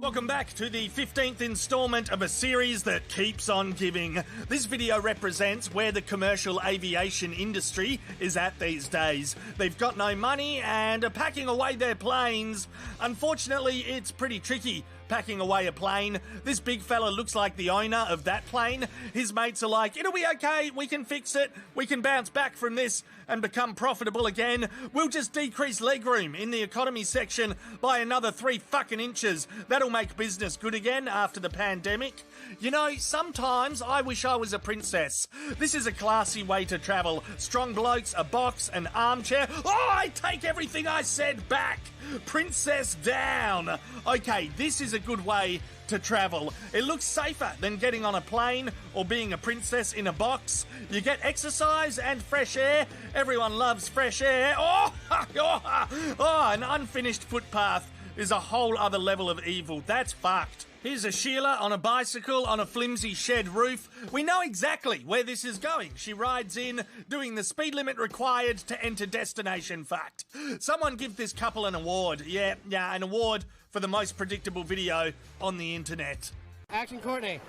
Welcome back to the 15th installment of a series that keeps on giving. This video represents where the commercial aviation industry is at these days. They've got no money and are packing away their planes. Unfortunately, it's pretty tricky packing away a plane. This big fella looks like the owner of that plane. His mates are like, it'll be okay, we can fix it, we can bounce back from this and become profitable again. We'll just decrease legroom in the economy section by another 3 fucking inches. That'll make business good again after the pandemic. You know, sometimes I wish I was a princess. This is a classy way to travel. Strong blokes, a box, an armchair. Oh, I take everything I said back. Princess down. Okay, this is a good way to travel. It looks safer than getting on a plane or being a princess in a box. You get exercise and fresh air. Everyone loves fresh air. An unfinished footpath is a whole other level of evil. That's fucked. Here's a Sheila on a bicycle on a flimsy shed roof. We know exactly where this is going. She rides in, doing the speed limit required to enter destination fucked. Someone give this couple an award. Yeah, an award for the most predictable video on the internet. Action, Courtney.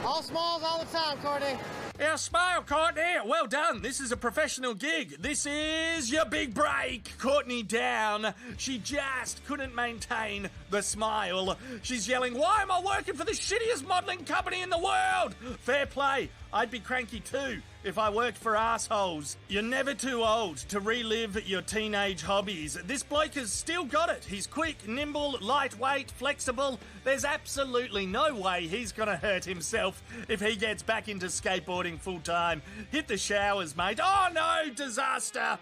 All smalls all the time, Courtney. Yeah, smile, Courtney. Well done. This is a professional gig. This is your big break. Courtney down. She just couldn't maintain the smile. She's yelling, why am I working for the shittiest modelling company in the world? Fair play. I'd be cranky too if I worked for assholes. You're never too old to relive your teenage hobbies. This bloke has still got it. He's quick, nimble, lightweight, flexible. There's absolutely no way he's gonna hurt himself if he gets back into skateboarding full time. Hit the showers, mate. Oh no, disaster!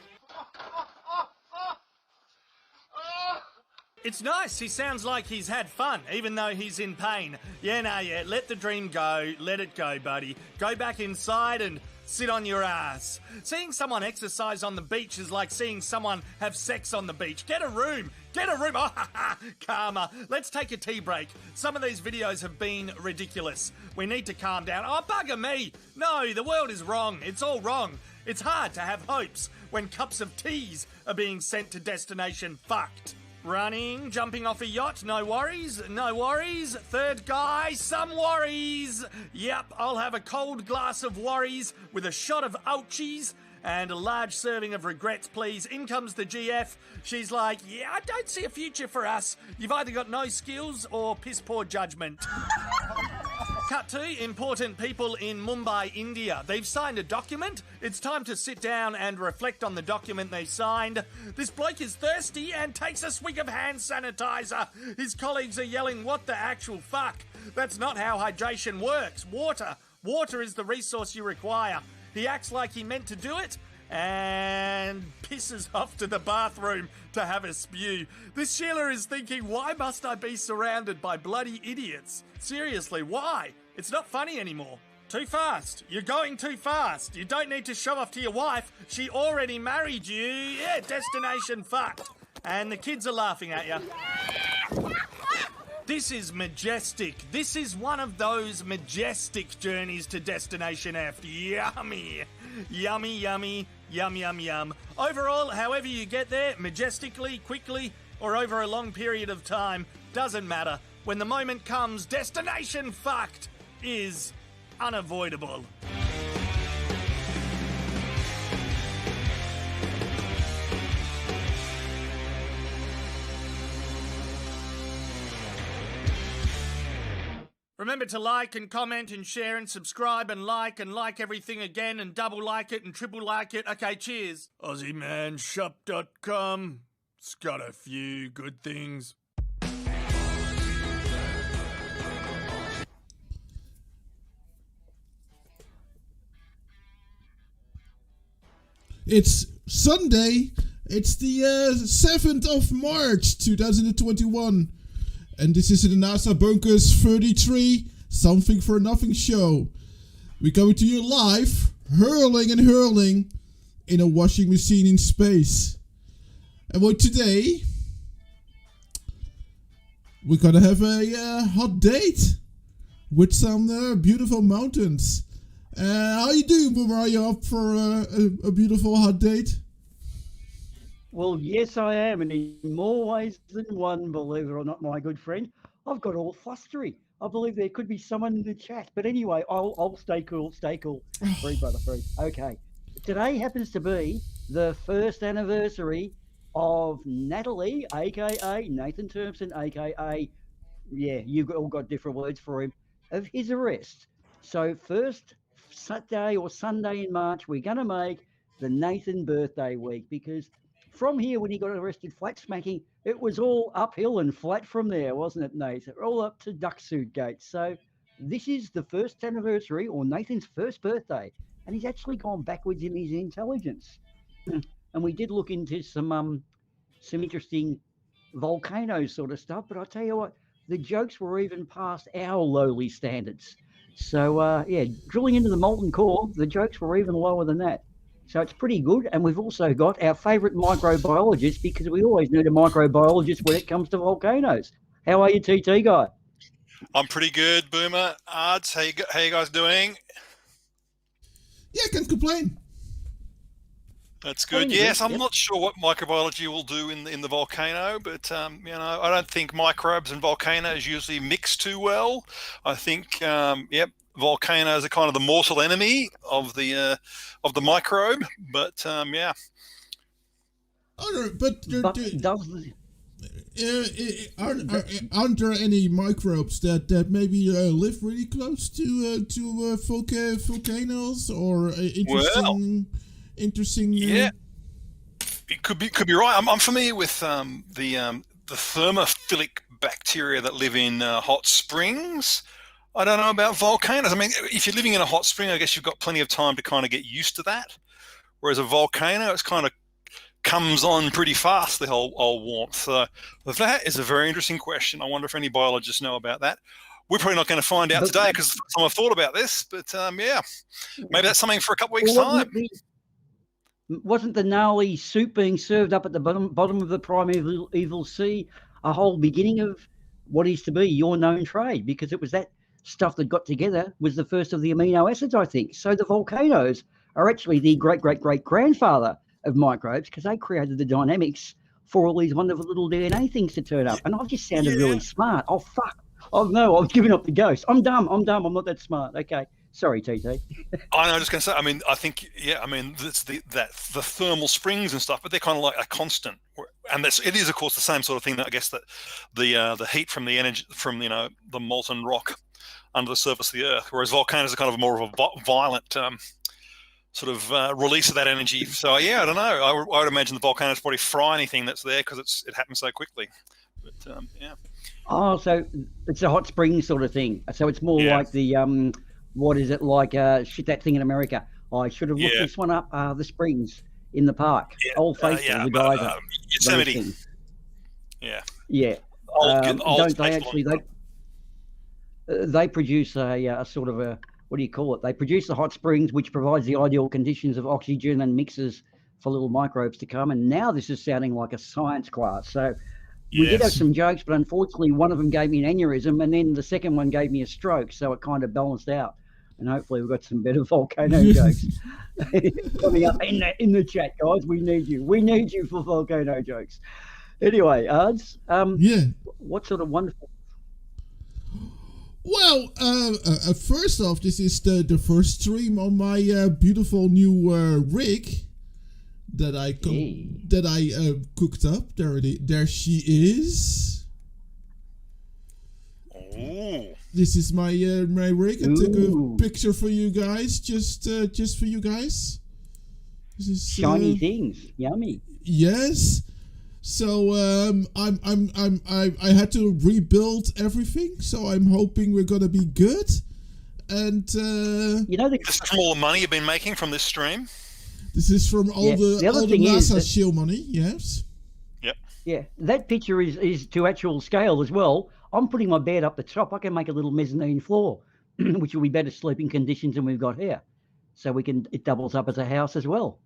It's nice. He sounds like he's had fun, even though he's in pain. Yeah, let the dream go. Let it go, buddy. Go back inside and sit on your ass. Seeing someone exercise on the beach is like seeing someone have sex on the beach. Get a room. Oh, karma. Let's take a tea break. Some of these videos have been ridiculous. We need to calm down. Oh, bugger me. No, the world is wrong. It's all wrong. It's hard to have hopes when cups of teas are being sent to destination fucked. Running, jumping off a yacht, no worries. Third guy, some worries. Yep, I'll have a cold glass of worries with a shot of ouchies and a large serving of regrets, please. In comes the GF. She's like, yeah, I don't see a future for us. You've either got no skills or piss poor judgment. Cut to important people in Mumbai, India. They've signed a document. It's time to sit down and reflect on the document they signed. This bloke is thirsty and takes a swig of hand sanitizer. His colleagues are yelling, what the actual fuck? That's not how hydration works. Water is the resource you require. He acts like he meant to do it and pisses off to the bathroom to have a spew. This Sheila is thinking, why must I be surrounded by bloody idiots? Seriously, why? It's not funny anymore. Too fast. You're going too fast. You don't need to show off to your wife. She already married you. Yeah, destination fucked. And the kids are laughing at you. This is majestic. This is one of those majestic journeys to Destination F. Yummy. Yummy, yummy, Yum, yum, yum. Overall, however you get there, majestically, quickly, or over a long period of time, doesn't matter. When the moment comes, destination fucked is unavoidable. Remember to like and comment and share and subscribe and like everything again and double like it and triple like it. Okay, cheers. AussieManShop.com. It's got a few good things. It's Sunday. It's the 7th of March 2021. And this is the NASA Bunkers 33 Something for Nothing show. We're coming to you live, hurling and hurling in a washing machine in space. And well, today we're gonna have a hot date with some beautiful mountains. How you doing, Boomer? Are you up for a beautiful hot date? Well, yes, I am, and in more ways than one, believe it or not, my good friend. I've got all flustery. I believe there could be someone in the chat. But anyway, I'll stay cool, stay cool. Free, brother, free. Okay. Today happens to be the first anniversary of Natalie, a.k.a. Nathan Thompson, a.k.a. Yeah, you've all got different words for him, of his arrest. So first Saturday or Sunday in March, we're going to make the Nathan birthday week, because from here, when he got arrested flat smacking, it was all uphill and flat from there, wasn't it, Nathan? All up to duck suit gate. So this is the first anniversary, or Nathan's first birthday, and he's actually gone backwards in his intelligence. And we did look into some interesting volcano sort of stuff, but I'll tell you what, the jokes were even past our lowly standards. So, yeah, drilling into the molten core, the jokes were even lower than that. So it's pretty good. And we've also got our favourite microbiologist, because we always need a microbiologist when it comes to volcanoes. How are you, TT guy? I'm pretty good, Boomer. Ards, how you guys doing? Yeah, can't complain. That's good. Yes, I'm not sure what microbiology will do in the volcano, but you know, I don't think microbes and volcanoes usually mix too well. I think, volcanoes are kind of the mortal enemy of the microbe. But yeah. Aren't there any microbes that maybe live really close to volcanoes or interesting? Yeah, it could be right. I'm familiar with the thermophilic bacteria that live in hot springs. I don't know about volcanoes. I mean, if you're living in a hot spring, I guess you've got plenty of time to kind of get used to that. Whereas a volcano, it's kind of comes on pretty fast, the whole warmth. So that is a very interesting question. I wonder if any biologists know about that. We're probably not going to find out today because I've thought about this. But yeah, maybe that's something for a couple of weeks' time. Wasn't the gnarly soup being served up at the bottom of the primeval sea a whole beginning of what is to be your known trade? Because it was that stuff that got together was the first of the amino acids, I think. So the volcanoes are actually the great-great-great-grandfather of microbes, because they created the dynamics for all these wonderful little DNA things to turn up. And I've just sounded really smart. Oh, fuck. Oh, no, I've given up the ghost. I'm dumb. I'm not that smart. Okay. Sorry, TT. I know, just going to say, I mean, I think, yeah, I mean, it's the thermal springs and stuff, but they're kind of like a constant. And it is, of course, the same sort of thing that I guess that the heat from the energy, from, you know, the molten rock under the surface of the Earth, whereas volcanoes are kind of more of a violent sort of release of that energy. So, yeah, I don't know. I would imagine the volcanoes probably fry anything that's there because it happens so quickly. But, yeah. Oh, so it's a hot spring sort of thing. So it's more like the... what is it like? That thing in America. I should have looked this one up. The springs in the park. Old Faithful, the geyser. Yosemite. Yeah. Yeah. Don't they actually? They produce a sort of a, what do you call it? They produce the hot springs, which provides the ideal conditions of oxygen and mixes for little microbes to come. And now this is sounding like a science class. So we did have some jokes, but unfortunately one of them gave me an aneurysm, and then the second one gave me a stroke. So it kind of balanced out. and hopefully we've got some better volcano jokes coming up in the chat, guys. We need you. We need you for volcano jokes. Anyway, Ards, Yeah. what sort of wonderful... Well, first off, this is the first stream on my beautiful new rig that I cooked up. There she is. Oh. This is my my rig. I took a picture for you guys, just for you guys. This is shiny things, yummy. Yes. So I had to rebuild everything. So I'm hoping we're gonna be good. And you know, this is from all the money you've been making from this stream. This is from all the NASA shill money. Yes. Yep. Yeah, that picture is to actual scale as well. I'm putting my bed up the top. I can make a little mezzanine floor, which will be better sleeping conditions than we've got here. So it doubles up as a house as well.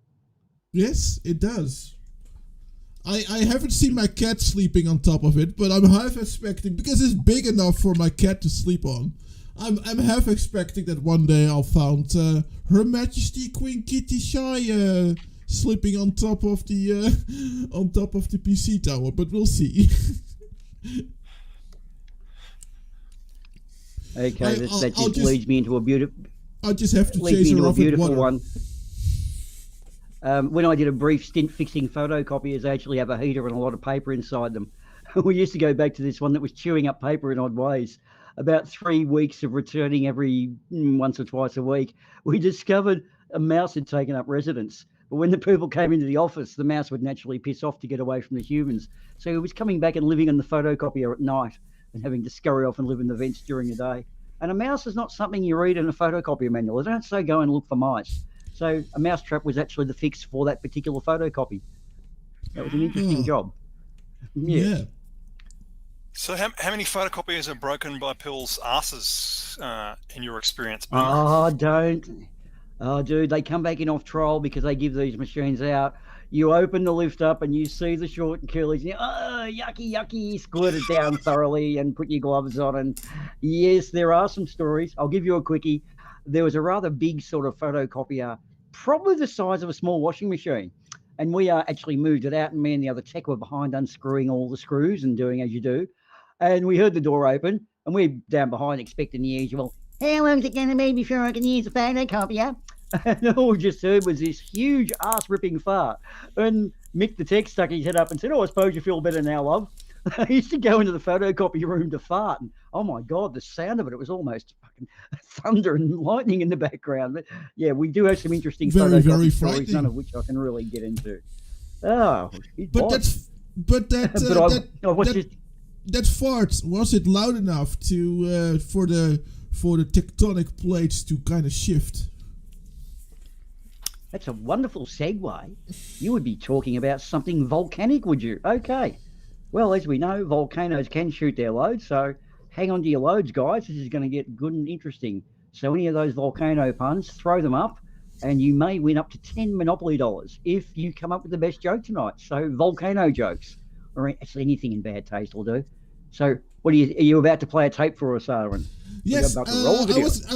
Yes, it does. I haven't seen my cat sleeping on top of it, but I'm half expecting, because it's big enough for my cat to sleep on. I'm half expecting that one day I'll find Her Majesty Queen Kitty Shy sleeping on top of the PC tower, but we'll see. Okay, that just leads me into a beautiful. I just have to chase her off with water. One. When I did a brief stint fixing photocopiers, they actually have a heater and a lot of paper inside them. We used to go back to this one that was chewing up paper in odd ways. About 3 weeks of returning every once or twice a week, we discovered a mouse had taken up residence. But when the people came into the office, the mouse would naturally piss off to get away from the humans. So it was coming back and living on the photocopier at night and having to scurry off and live in the vents during the day. And a mouse is not something you read in a photocopier manual. They don't say go and look for mice. So a mousetrap was actually the fix for that particular photocopy. That was an interesting job. Yeah. So how many photocopiers are broken by Pill's asses in your experience? Oh, don't. Oh, dude, they come back in off trial because they give these machines out. You open the lift up and you see the short and curlies. And yucky, yucky, squirt it down thoroughly and put your gloves on. And yes, there are some stories. I'll give you a quickie. There was a rather big sort of photocopier, probably the size of a small washing machine. And we actually moved it out, and me and the other tech were behind unscrewing all the screws and doing as you do. And we heard the door open, and we're down behind expecting the usual, how long is it going to be before I can use a photocopier? And all we just heard was this huge ass-ripping fart. And Mick the tech stuck his head up and said, I suppose you feel better now, love. I used to go into the photocopy room to fart, and oh my God, the sound of it was almost fucking thunder and lightning in the background. But yeah, we do have some interesting photocopy stories, none of which I can really get into. Oh, that fart, was it loud enough to for the tectonic plates to kind of shift? That's a wonderful segue. You would be talking about something volcanic, would you? Okay. Well, as we know, volcanoes can shoot their loads, so hang on to your loads, guys. This is going to get good and interesting. So any of those volcano puns, throw them up, and you may win up to 10 Monopoly dollars if you come up with the best joke tonight. So volcano jokes, or actually anything in bad taste will do. So are you about to play a tape for us, Aaron? Yes, I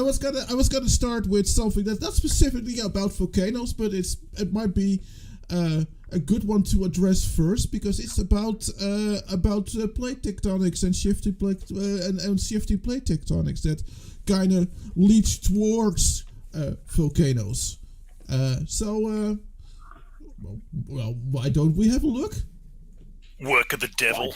was gonna start with something that's not specifically about volcanoes, but it might be a good one to address first, because it's about plate tectonics and shifting plate and shifting plate tectonics that kind of leads towards volcanoes. Well, why don't we have a look? Work of the devil.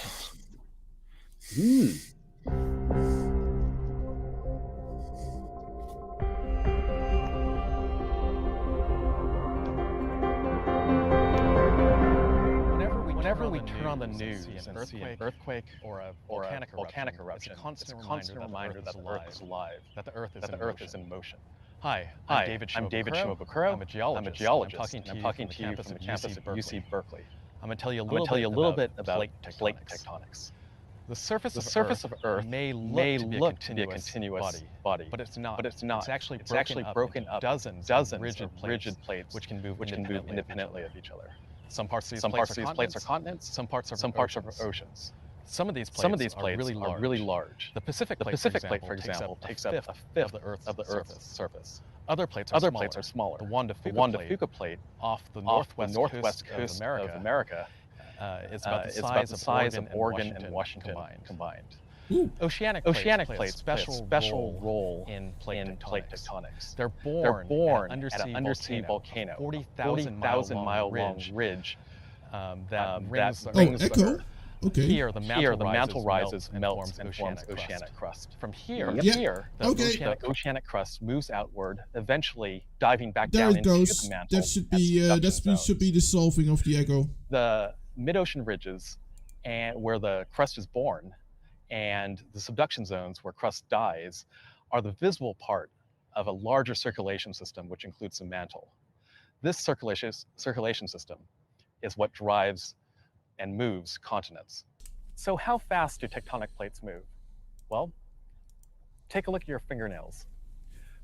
Whenever we turn on the news and see an earthquake or a volcanic eruption, it's a constant reminder that the Earth is alive, that the Earth is in motion. Hi, I'm David Shimabukuro. I'm a geologist. I'm talking to you from the campus of UC Berkeley. I'm going to tell you a little bit about plate tectonics. The surface of Earth may look to be a continuous body, but it's not. It's actually broken up dozens of rigid plates which can move independently of each other. Some parts of these plates are continents, some parts are oceans. Some of these plates are really large. The Pacific plate, for example, takes up a fifth of the Earth's surface. Other plates are smaller. The Juan de Fuca plate off the northwest coast of America is about the size of Oregon and Washington combined. Oceanic plates play a special role in plate tectonics. They're born at an undersea volcano, 40,000-mile long ridge that rings the Earth. Okay. Here, the mantle rises, melts, and forms oceanic crust. From here, the oceanic crust moves outward, eventually diving back down into the mantle. That should be the solving of the echo. The mid-ocean ridges, and where the crust is born, and the subduction zones where crust dies, are the visible part of a larger circulation system, which includes the mantle. This circulation system is what drives and moves continents. So how fast do tectonic plates move? Well, take a look at your fingernails.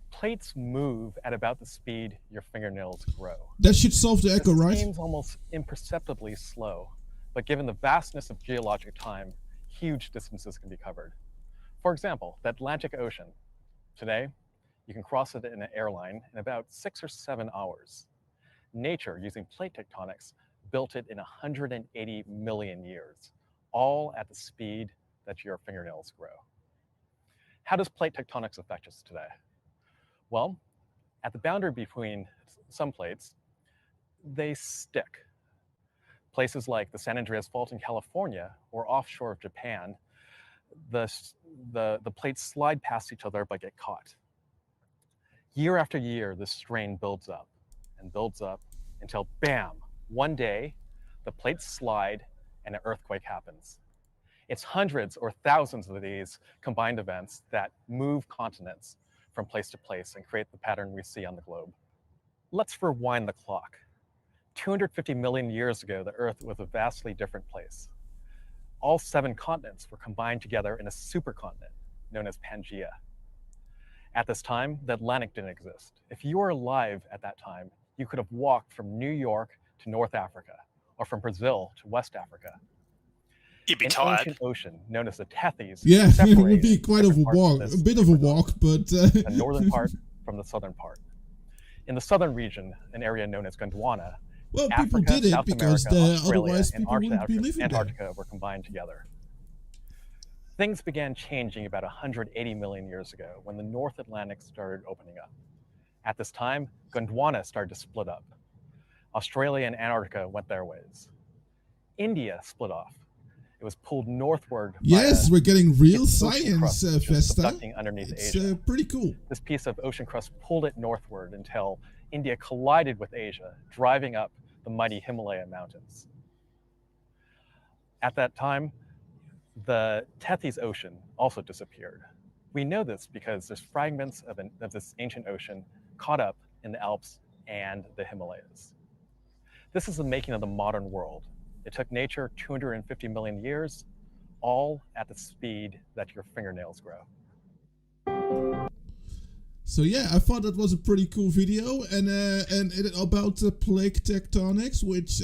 Plates move at about the speed your fingernails grow. That should solve the echo, right? It seems almost imperceptibly slow, but given the vastness of geologic time, huge distances can be covered. For example, the Atlantic Ocean. Today, you can cross it in an airline in about 6 or 7 hours. Nature, using plate tectonics, built it in 180 million years, all at the speed that your fingernails grow. How does plate tectonics affect us today? Well, at the boundary between some plates, they stick. Places like the San Andreas Fault in California or offshore of Japan, the plates slide past each other but get caught. Year after year, this strain builds up until bam, one day, the plates slide and an earthquake happens. It's hundreds or thousands of these combined events that move continents from place to place and create the pattern we see on the globe. Let's rewind the clock. 250 million years ago, the Earth was a vastly different place. All 7 continents were combined together in a supercontinent known as Pangaea. At this time, the Atlantic didn't exist. If you were alive at that time, you could have walked from New York to North Africa, or from Brazil to West Africa. You'd be An tired. ancient ocean known as the Tethys. Yeah, it would be quite a walk, a bit of a walk, but... the northern part from the southern part. In the southern region, an area known as Gondwana, well, Africa, people did it South because America, Australia, otherwise and people wouldn't be living there. Antarctica were combined together. Things began changing about 180 million years ago when the North Atlantic started opening up. At this time, Gondwana started to split up. Australia and Antarctica went their ways. India split off. It was pulled northward. Yes, we're getting real science, crust, Vesta. Underneath It's Asia. pretty cool. This piece of ocean crust pulled it northward until India collided with Asia, driving up the mighty Himalaya mountains. At that time, the Tethys Ocean also disappeared. We know this because there's fragments of this ancient ocean caught up in the Alps and the Himalayas. This is the making of the modern world. It took nature 250 million years, all at the speed that your fingernails grow. So yeah, I thought that was a pretty cool video, and about plate tectonics, which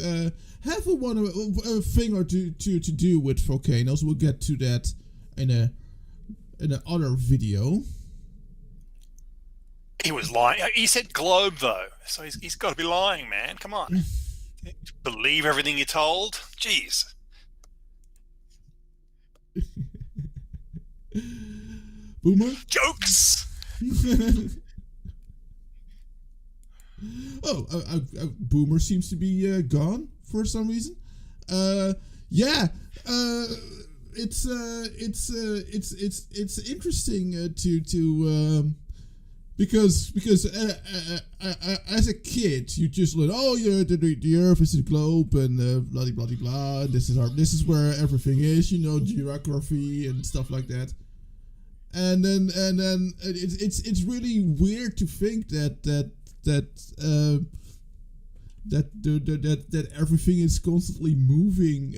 have a thing or two to do with volcanoes. We'll get to that in another video. He was lying. He said globe though, so he's got to be lying, man. Come on, believe everything you're told. Jeez. Boomer? Jokes. Boomer seems to be gone for some reason. It's interesting to because as a kid you just learn, oh yeah, the Earth is a globe and blah blah blah blah. This is where everything is, geography and stuff like that. And then it's really weird to think that everything is constantly moving,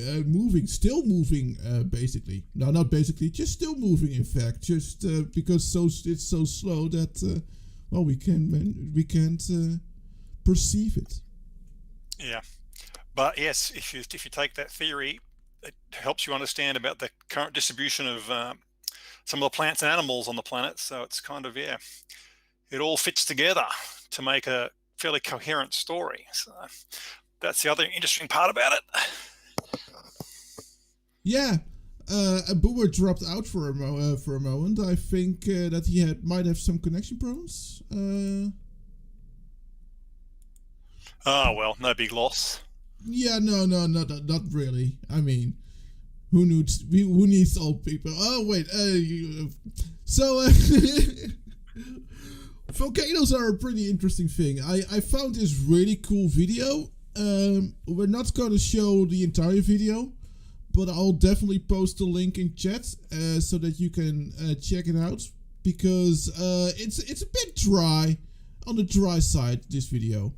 still moving, basically. No, not basically, just still moving. In fact, just because it's so slow that we can't perceive it. Yeah, but yes, if you take that theory, it helps you understand about the current distribution of some of the plants and animals on the planet. So it's kind of, yeah, it all fits together to make a fairly coherent story. So that's the other interesting part about it. Yeah, Boomer dropped out for a moment. I think that he might have some connection problems. Oh, well, no big loss. Yeah, no, not really. I mean, who needs old people? Oh wait, volcanoes are a pretty interesting thing. I found this really cool video. We're not gonna show the entire video, but I'll definitely post the link in chat so that you can check it out, because it's a bit dry, on the dry side, this video.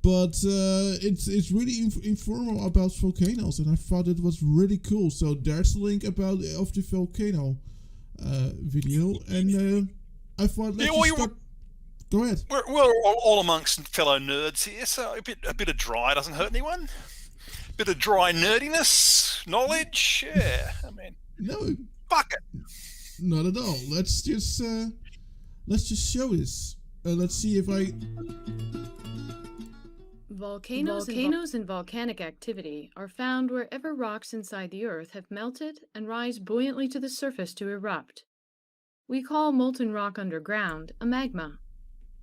But it's really informal about volcanoes, and I thought it was really cool. So there's the link of the volcano video, and I thought let's start. Go ahead. We're all amongst fellow nerds here, so a bit of dry doesn't hurt anyone. A bit of dry nerdiness, knowledge, yeah. I mean, no, fuck it. Not at all. Let's just show this. Let's see if I. Volcanoes and volcanic activity are found wherever rocks inside the Earth have melted and rise buoyantly to the surface to erupt. We call molten rock underground a magma.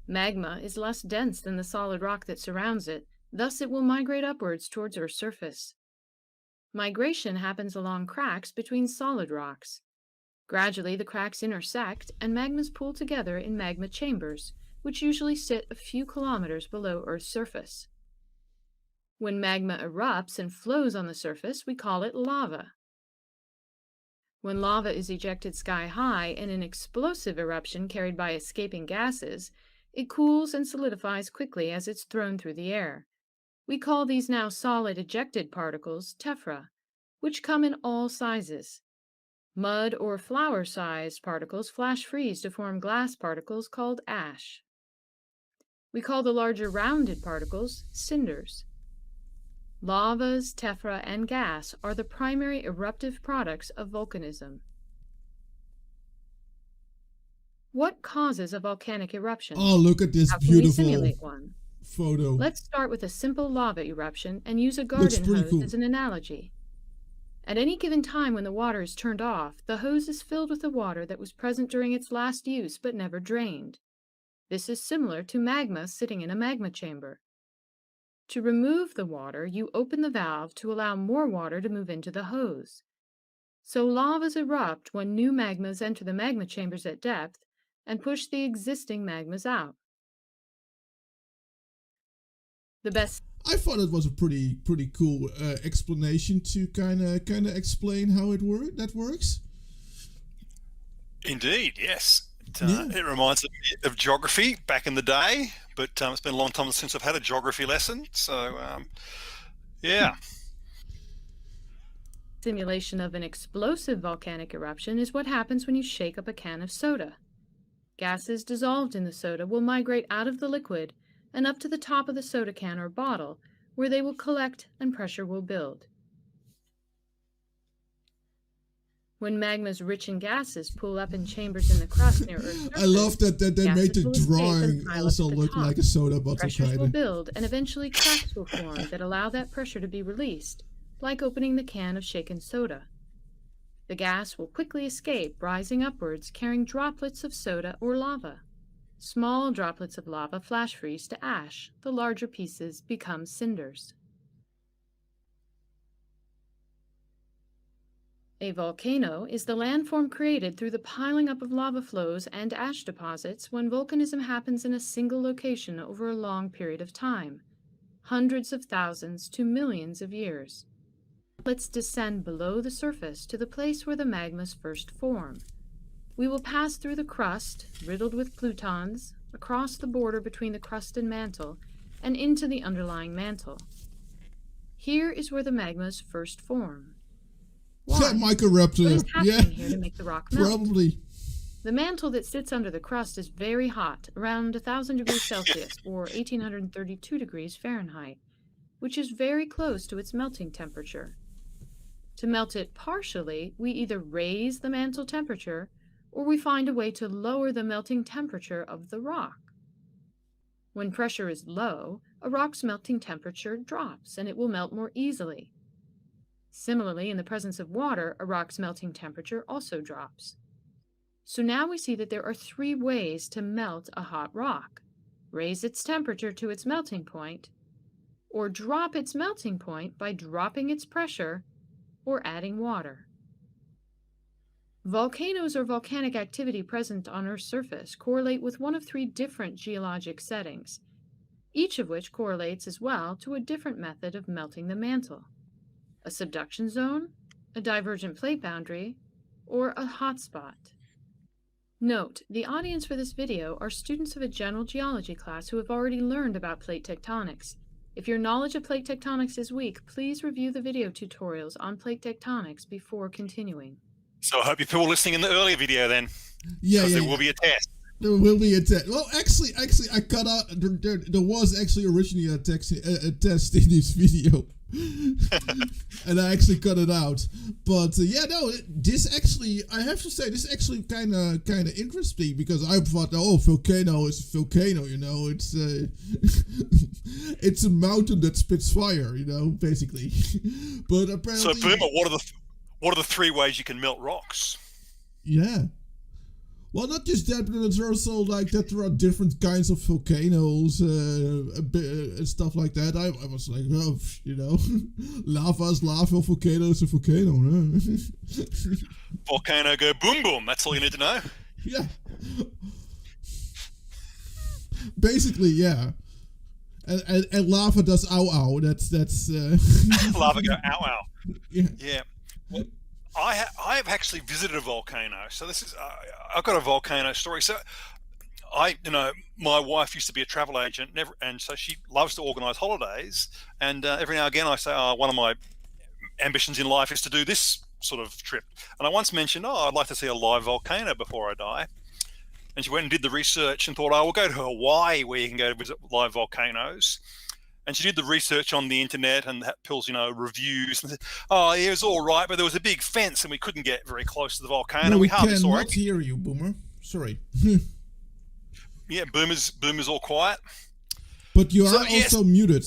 Magma is less dense than the solid rock that surrounds it, thus it will migrate upwards towards Earth's surface. Migration happens along cracks between solid rocks. Gradually, the cracks intersect and magmas pool together in magma chambers, which usually sit a few kilometers below Earth's surface. When magma erupts and flows on the surface, we call it lava. When lava is ejected sky high in an explosive eruption carried by escaping gases, it cools and solidifies quickly as it's thrown through the air. We call these now solid ejected particles tephra, which come in all sizes. Mud or flower-sized particles flash freeze to form glass particles called ash. We call the larger rounded particles cinders. Lavas, tephra, and gas are the primary eruptive products of volcanism. What causes a volcanic eruption? Oh, look at this How can we beautiful simulate one? photo. Let's start with a simple lava eruption and use a garden hose cool. as an analogy. At any given time when the water is turned off, the hose is filled with the water that was present during its last use but never drained. This is similar to magma sitting in a magma chamber. To remove the water, you open the valve to allow more water to move into the hose. So lavas erupt when new magmas enter the magma chambers at depth and push the existing magmas out. I thought it was a pretty cool explanation to kind of explain how that works. Indeed, yes. It reminds me of geography back in the day, but it's been a long time since I've had a geography lesson. So, yeah. Simulation of an explosive volcanic eruption is what happens when you shake up a can of soda. Gases dissolved in the soda will migrate out of the liquid and up to the top of the soda can or bottle, where they will collect and pressure will build. When magmas rich in gases pool up in chambers in the crust near Earth's surface, I love that they made the drawing also look top. like a soda bottle. Pressures will build, and eventually cracks will form that allow that pressure to be released, like opening the can of shaken soda. The gas will quickly escape, rising upwards, carrying droplets of soda or lava. Small droplets of lava flash freeze to ash. The larger pieces become cinders. A volcano is the landform created through the piling up of lava flows and ash deposits when volcanism happens in a single location over a long period of time, hundreds of thousands to millions of years. Let's descend below the surface to the place where the magmas first form. We will pass through the crust, riddled with plutons, across the border between the crust and mantle, and into the underlying mantle. Here is where the magmas first form. Is that Microraptor? What is happening here to make the rock melt? Probably. The mantle that sits under the crust is very hot, around 1,000 degrees Celsius or 1,832 degrees Fahrenheit, which is very close to its melting temperature. To melt it partially, we either raise the mantle temperature or we find a way to lower the melting temperature of the rock. When pressure is low, a rock's melting temperature drops and it will melt more easily. Similarly, in the presence of water, a rock's melting temperature also drops. So now we see that there are 3 ways to melt a hot rock: raise its temperature to its melting point, or drop its melting point by dropping its pressure or adding water. Volcanoes or volcanic activity present on Earth's surface correlate with one of 3 different geologic settings, each of which correlates as well to a different method of melting the mantle: a subduction zone, a divergent plate boundary, or a hotspot. Note, the audience for this video are students of a general geology class who have already learned about plate tectonics. If your knowledge of plate tectonics is weak, please review the video tutorials on plate tectonics before continuing. So I hope you people listening in the earlier video then. Yeah, There will be a test. There will be a test. Well, actually, I cut out. There was actually originally a test in this video, and I actually cut it out. But yeah, no, this actually, I have to say, this actually kind of interesting, because I thought, oh, volcano is a volcano, you know, it's it's a mountain that spits fire, you know, basically. But apparently, So Boomer, what are the 3 ways you can melt rocks? yeah. Well, not just that, but it's also like that there are different kinds of volcanoes and stuff like that. I was like, oh, you know, lava is lava, volcano is a volcano. Huh? Volcano go boom boom. That's all you need to know. Yeah. Basically, yeah. And lava does ow ow. That's Lava go ow ow. yeah. Yeah. Well, I have actually visited a volcano. So this is I've got a volcano story. So my wife used to be a travel agent, and so she loves to organise holidays. And every now and again, I say, one of my ambitions in life is to do this sort of trip. And I once mentioned, I'd like to see a live volcano before I die. And she went and did the research and thought, we'll go to Hawaii where you can go visit live volcanoes. And she did the research on the internet and pulls, reviews. And said, it was all right, but there was a big fence and we couldn't get very close to the volcano. No, we hardly saw cannot it. hear you, Boomer. Sorry. Yeah, Boomer's all quiet. But you are also muted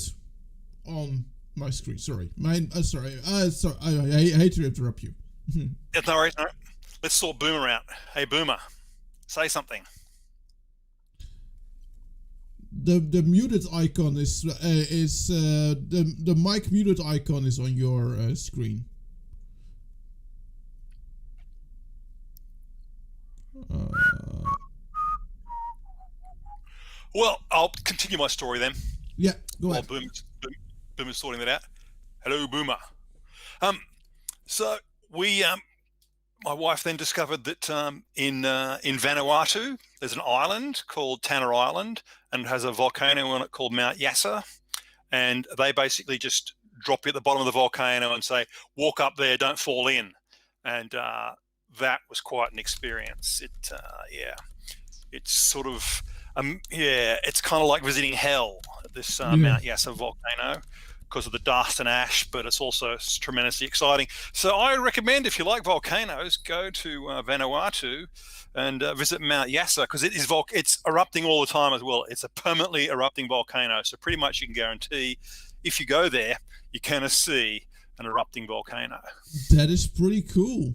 on my screen. Sorry. Sorry. Sorry. I hate to interrupt you. It's all right. Let's sort Boomer out. Hey, Boomer, say something. The muted icon is the mic muted icon is on your screen. Well, I'll continue my story then. Yeah, go ahead. While Boomer's sorting that out. Hello, Boomer. So we, my wife then discovered that in Vanuatu, there's an island called Tanner Island, and it has a volcano on it called Mount Yasser. And they basically just drop you at the bottom of the volcano and say, walk up there, don't fall in. And that was quite an experience. It's sort of, it's kind of like visiting hell, this Mount Yasser volcano, because of the dust and ash, but it's also tremendously exciting. So I recommend, if you like volcanoes, go to Vanuatu and visit Mount Yasser, because it's erupting all the time as well. It's a permanently erupting volcano, so pretty much you can guarantee if you go there, you're going to see an erupting volcano. That is pretty cool.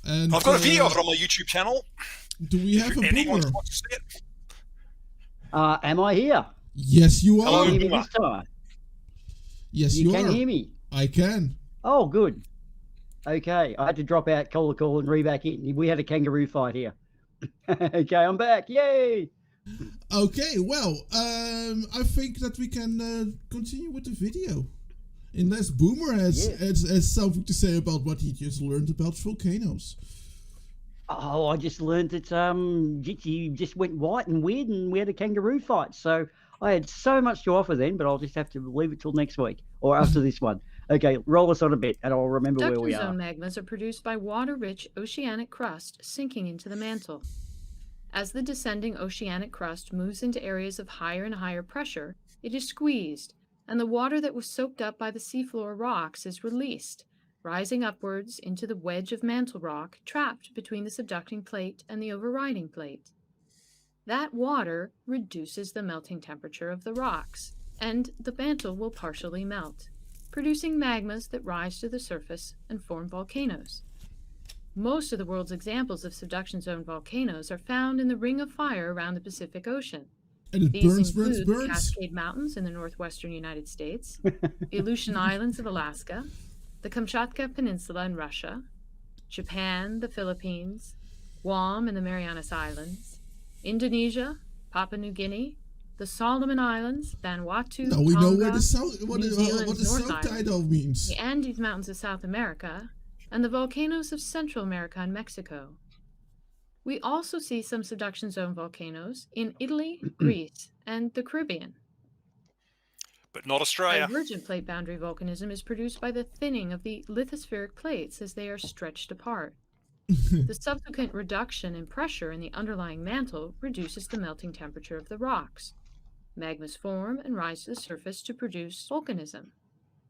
And I've got a video of it on my YouTube channel. Do we have a Boomer? Am I here? Yes, you are. Can you hear me this time? Yes, you can are. hear me. I can. Oh, good. Okay, I had to drop out, call the call, and re-back in. We had a kangaroo fight here. Okay, I'm back. Yay! Okay, well, I think that we can continue with the video. Unless Boomer has something to say about what he just learned about volcanoes. Oh, I just learned that Jitsi just went white and weird, and we had a kangaroo fight. So I had so much to offer then, but I'll just have to leave it till next week or after this one. Okay, roll us on a bit, and I'll remember where we are. Subduction zone magmas are produced by water-rich oceanic crust sinking into the mantle. As the descending oceanic crust moves into areas of higher and higher pressure, it is squeezed, and the water that was soaked up by the seafloor rocks is released, rising upwards into the wedge of mantle rock trapped between the subducting plate and the overriding plate. That water reduces the melting temperature of the rocks, and the mantle will partially melt, producing magmas that rise to the surface and form volcanoes. Most of the world's examples of subduction zone volcanoes are found in the Ring of Fire around the Pacific Ocean. And it These burns, include burns, the burns. Cascade Mountains in the northwestern United States, the Aleutian Islands of Alaska, the Kamchatka Peninsula in Russia, Japan, the Philippines, Guam and the Marianas Islands, Indonesia, Papua New Guinea, the Solomon Islands, Vanuatu, Now we know Tonga, where the south, what New the Zealand's North subtitle Island, means. the Andes Mountains of South America, and the volcanoes of Central America and Mexico. We also see some subduction zone volcanoes in Italy, Greece, and the Caribbean. But not Australia. Divergent plate boundary volcanism is produced by the thinning of the lithospheric plates as they are stretched apart. The subsequent reduction in pressure in the underlying mantle reduces the melting temperature of the rocks. Magmas form and rise to the surface to produce volcanism.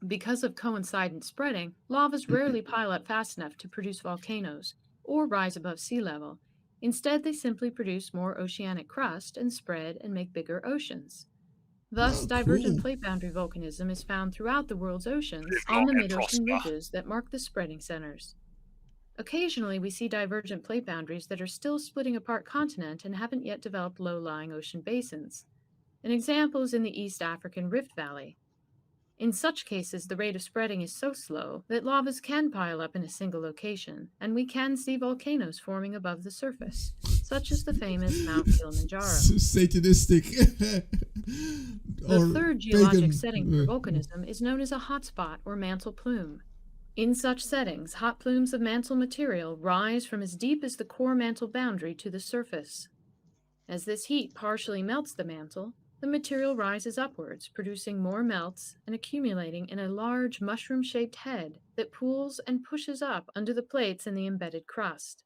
Because of coincident spreading, lavas rarely pile up fast enough to produce volcanoes or rise above sea level. Instead, they simply produce more oceanic crust and spread and make bigger oceans. Thus, divergent plate boundary volcanism is found throughout the world's oceans on the mid-ocean ridges that mark the spreading centers. Occasionally, we see divergent plate boundaries that are still splitting apart continent and haven't yet developed low-lying ocean basins. An example is in the East African Rift Valley. In such cases, the rate of spreading is so slow that lavas can pile up in a single location, and we can see volcanoes forming above the surface, such as the famous Mount Kilimanjaro. Satanistic. The third geologic setting for volcanism is known as a hotspot or mantle plume. In such settings, hot plumes of mantle material rise from as deep as the core mantle boundary to the surface. As this heat partially melts the mantle, the material rises upwards, producing more melts and accumulating in a large mushroom-shaped head that pools and pushes up under the plates in the embedded crust.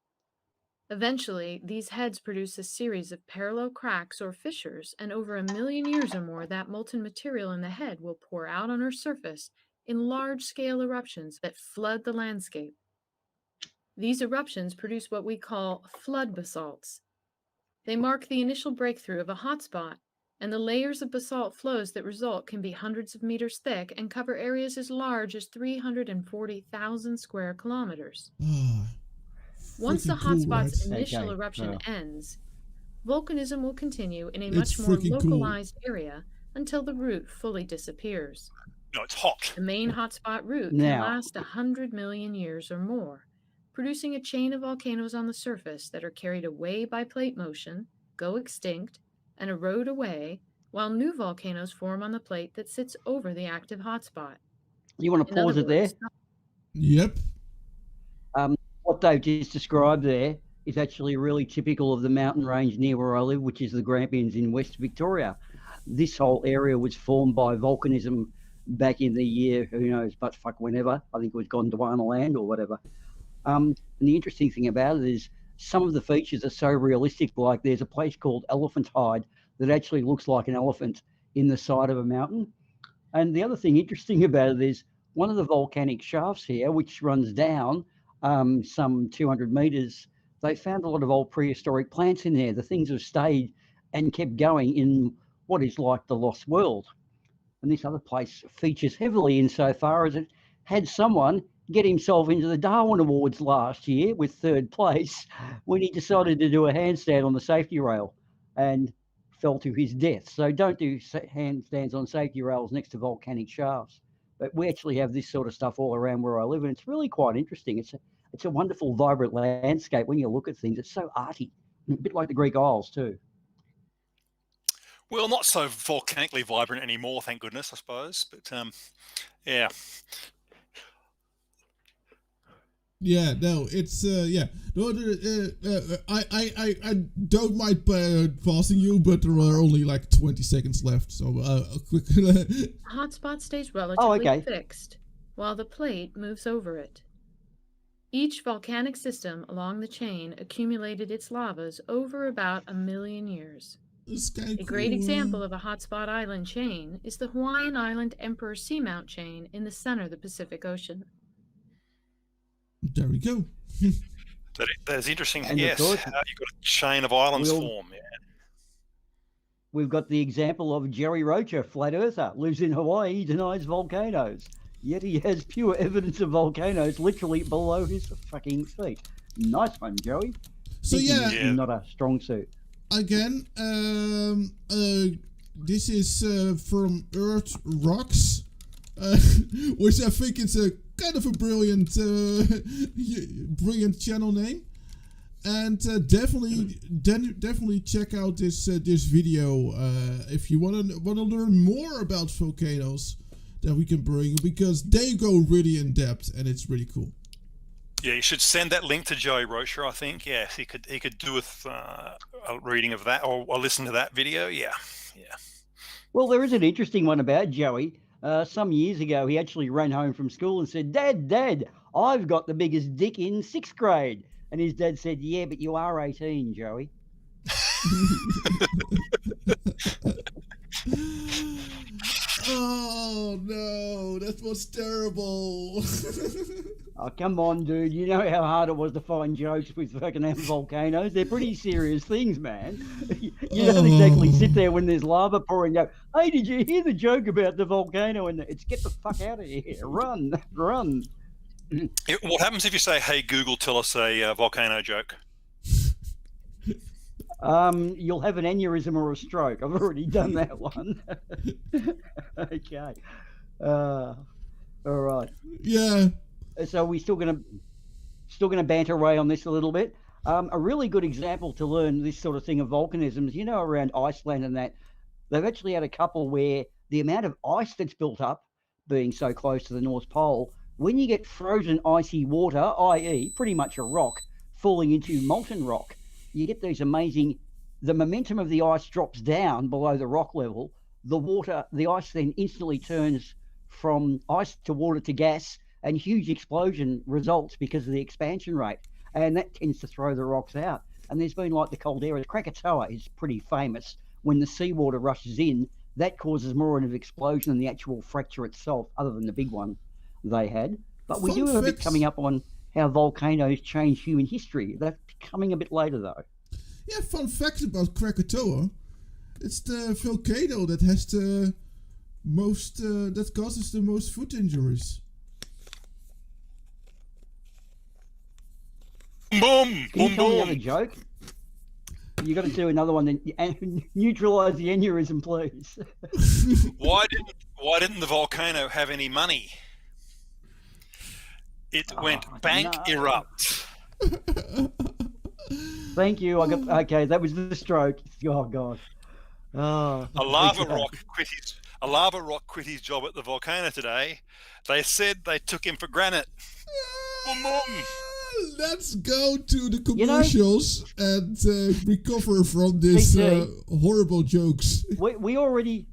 Eventually, these heads produce a series of parallel cracks or fissures, and over 1 million years or more, that molten material in the head will pour out on our surface in large-scale eruptions that flood the landscape. These eruptions produce what we call flood basalts. They mark the initial breakthrough of a hotspot, and the layers of basalt flows that result can be hundreds of meters thick and cover areas as large as 340,000 square kilometers. Once the hotspot's initial eruption ends, volcanism will continue in a much more localized area until the root fully disappears. No, it's hot. The main hotspot root can last 100 million years or more, producing a chain of volcanoes on the surface that are carried away by plate motion, go extinct, and erode away, while new volcanoes form on the plate that sits over the active hotspot. You want to pause it there? Yep. What Dave just described there is actually really typical of the mountain range near where I live, which is the Grampians in West Victoria. This whole area was formed by volcanism back in the year, who knows, but fuck whenever. I think it was Gondwana land or whatever. And the interesting thing about it is some of the features are so realistic, like there's a place called Elephant Hide that actually looks like an elephant in the side of a mountain. And the other thing interesting about it is one of the volcanic shafts here, which runs down some 200 meters, they found a lot of old prehistoric plants in there. The things have stayed and kept going in what is like the lost world. And this other place features heavily insofar as it had someone get himself into the Darwin Awards last year with 3rd place when he decided to do a handstand on the safety rail and fell to his death. So don't do handstands on safety rails next to volcanic shafts. But we actually have this sort of stuff all around where I live, and it's really quite interesting. It's a wonderful, vibrant landscape. When you look at things, it's so arty, a bit like the Greek Isles too. Well, not so volcanically vibrant anymore, thank goodness, I suppose. But yeah. Yeah, no, it's yeah. No, I don't mind pausing you, but there are only like 20 seconds left, so quick. Hotspot stays relatively fixed while the plate moves over it. Each volcanic system along the chain accumulated its lavas over about 1,000,000 years. It's kind A of great cool. example of a hotspot island chain is the Hawaiian Island Emperor Seamount chain in the center of the Pacific Ocean. There we go. That is interesting. And of yes, course, you've got a chain of islands we'll- form. Yeah. We've got the example of Jerry Rocha, flat earther, lives in Hawaii, denies volcanoes. Yet he has pure evidence of volcanoes literally below his fucking feet. Nice one, Joey. So Thinking yeah, is not a strong suit. again, this is from Earth Rocks, which I think is a kind of a brilliant, brilliant channel name. And definitely check out this this video if you want to learn more about volcanoes that we can bring, because they go really in depth and it's really cool. Yeah, you should send that link to Joey Rocher. I think. Yes, he could do with a reading of that or listen to that video. Yeah. Well, there is an interesting one about Joey. Some years ago, he actually ran home from school and said, Dad, I've got the biggest dick in 6th grade. And his dad said, yeah, but you are 18, Joey. Oh no, that was terrible. Oh, come on, dude. You know how hard it was to find jokes with fucking volcanoes? They're pretty serious things, man. You don't exactly sit there when there's lava pouring and go, hey, did you hear the joke about the volcano? And it's get the fuck out of here. Run. What happens if you say, "Hey Google, tell us a volcano joke"? You'll have an aneurysm or a stroke. I've already done that one. Okay. All right. Yeah. So we're still gonna banter away on this a little bit. A really good example to learn this sort of thing of volcanisms, you know, around Iceland and that, they've actually had a couple where the amount of ice that's built up, being so close to the North Pole, when you get frozen icy water, i.e. pretty much a rock, falling into molten rock, you get these amazing, the momentum of the ice drops down below the rock level, the ice then instantly turns from ice to water to gas, and huge explosion results because of the expansion rate. And that tends to throw the rocks out. And there's been like the caldera, Krakatoa is pretty famous. When the seawater rushes in, that causes more of an explosion than the actual fracture itself, other than the big one they had. But we do have a bit coming up on how volcanoes change human history. That's coming a bit later, though. Yeah, fun fact about Krakatoa. It's the volcano that has the most, that causes the most foot injuries. Boom! Can you Boom! tell me another Boom! joke? You got to do another one and neutralize the aneurysm, please. Why didn't the volcano have any money? It went bank erupt. Thank you. Okay. That was the stroke. Oh God. Oh, A lava okay. rock quit his job at the volcano today. They said they took him for granite. Boom, boom. Let's go to the commercials and recover from this horrible jokes. We already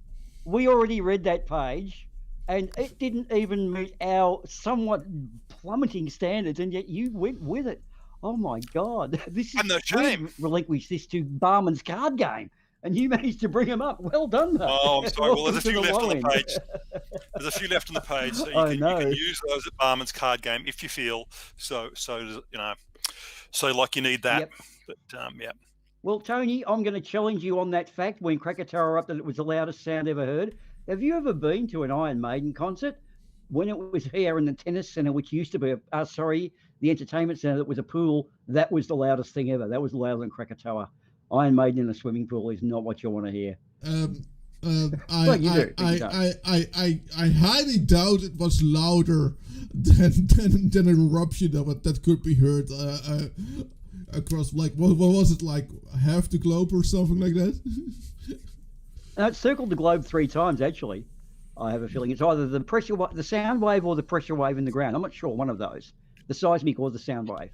read that page, and it didn't even meet our somewhat plummeting standards, and yet you went with it. Oh my God! This is no shame. We relinquished this to Barman's card game, and you managed to bring him up. Well done, though. Oh, I'm sorry. Well, there's a few left on the end. page. There's a few left on the page, so you can use those at Barman's card game if you feel so like you need that. Yep. But yeah. Well, Tony, I'm going to challenge you on that fact. When Krakatoa up, that it was the loudest sound ever heard. Have you ever been to an Iron Maiden concert? When it was here in the tennis centre, which used to be the entertainment centre that was a pool, that was the loudest thing ever. That was louder than Krakatoa. Iron Maiden in a swimming pool is not what you want to hear. I highly doubt it was louder than an eruption that could be heard across, like, what was it, like half the globe or something like that? It circled the globe 3 times, actually. I have a feeling it's either the sound wave or the pressure wave in the ground. I'm not sure, one of those. The seismic or the sound wave.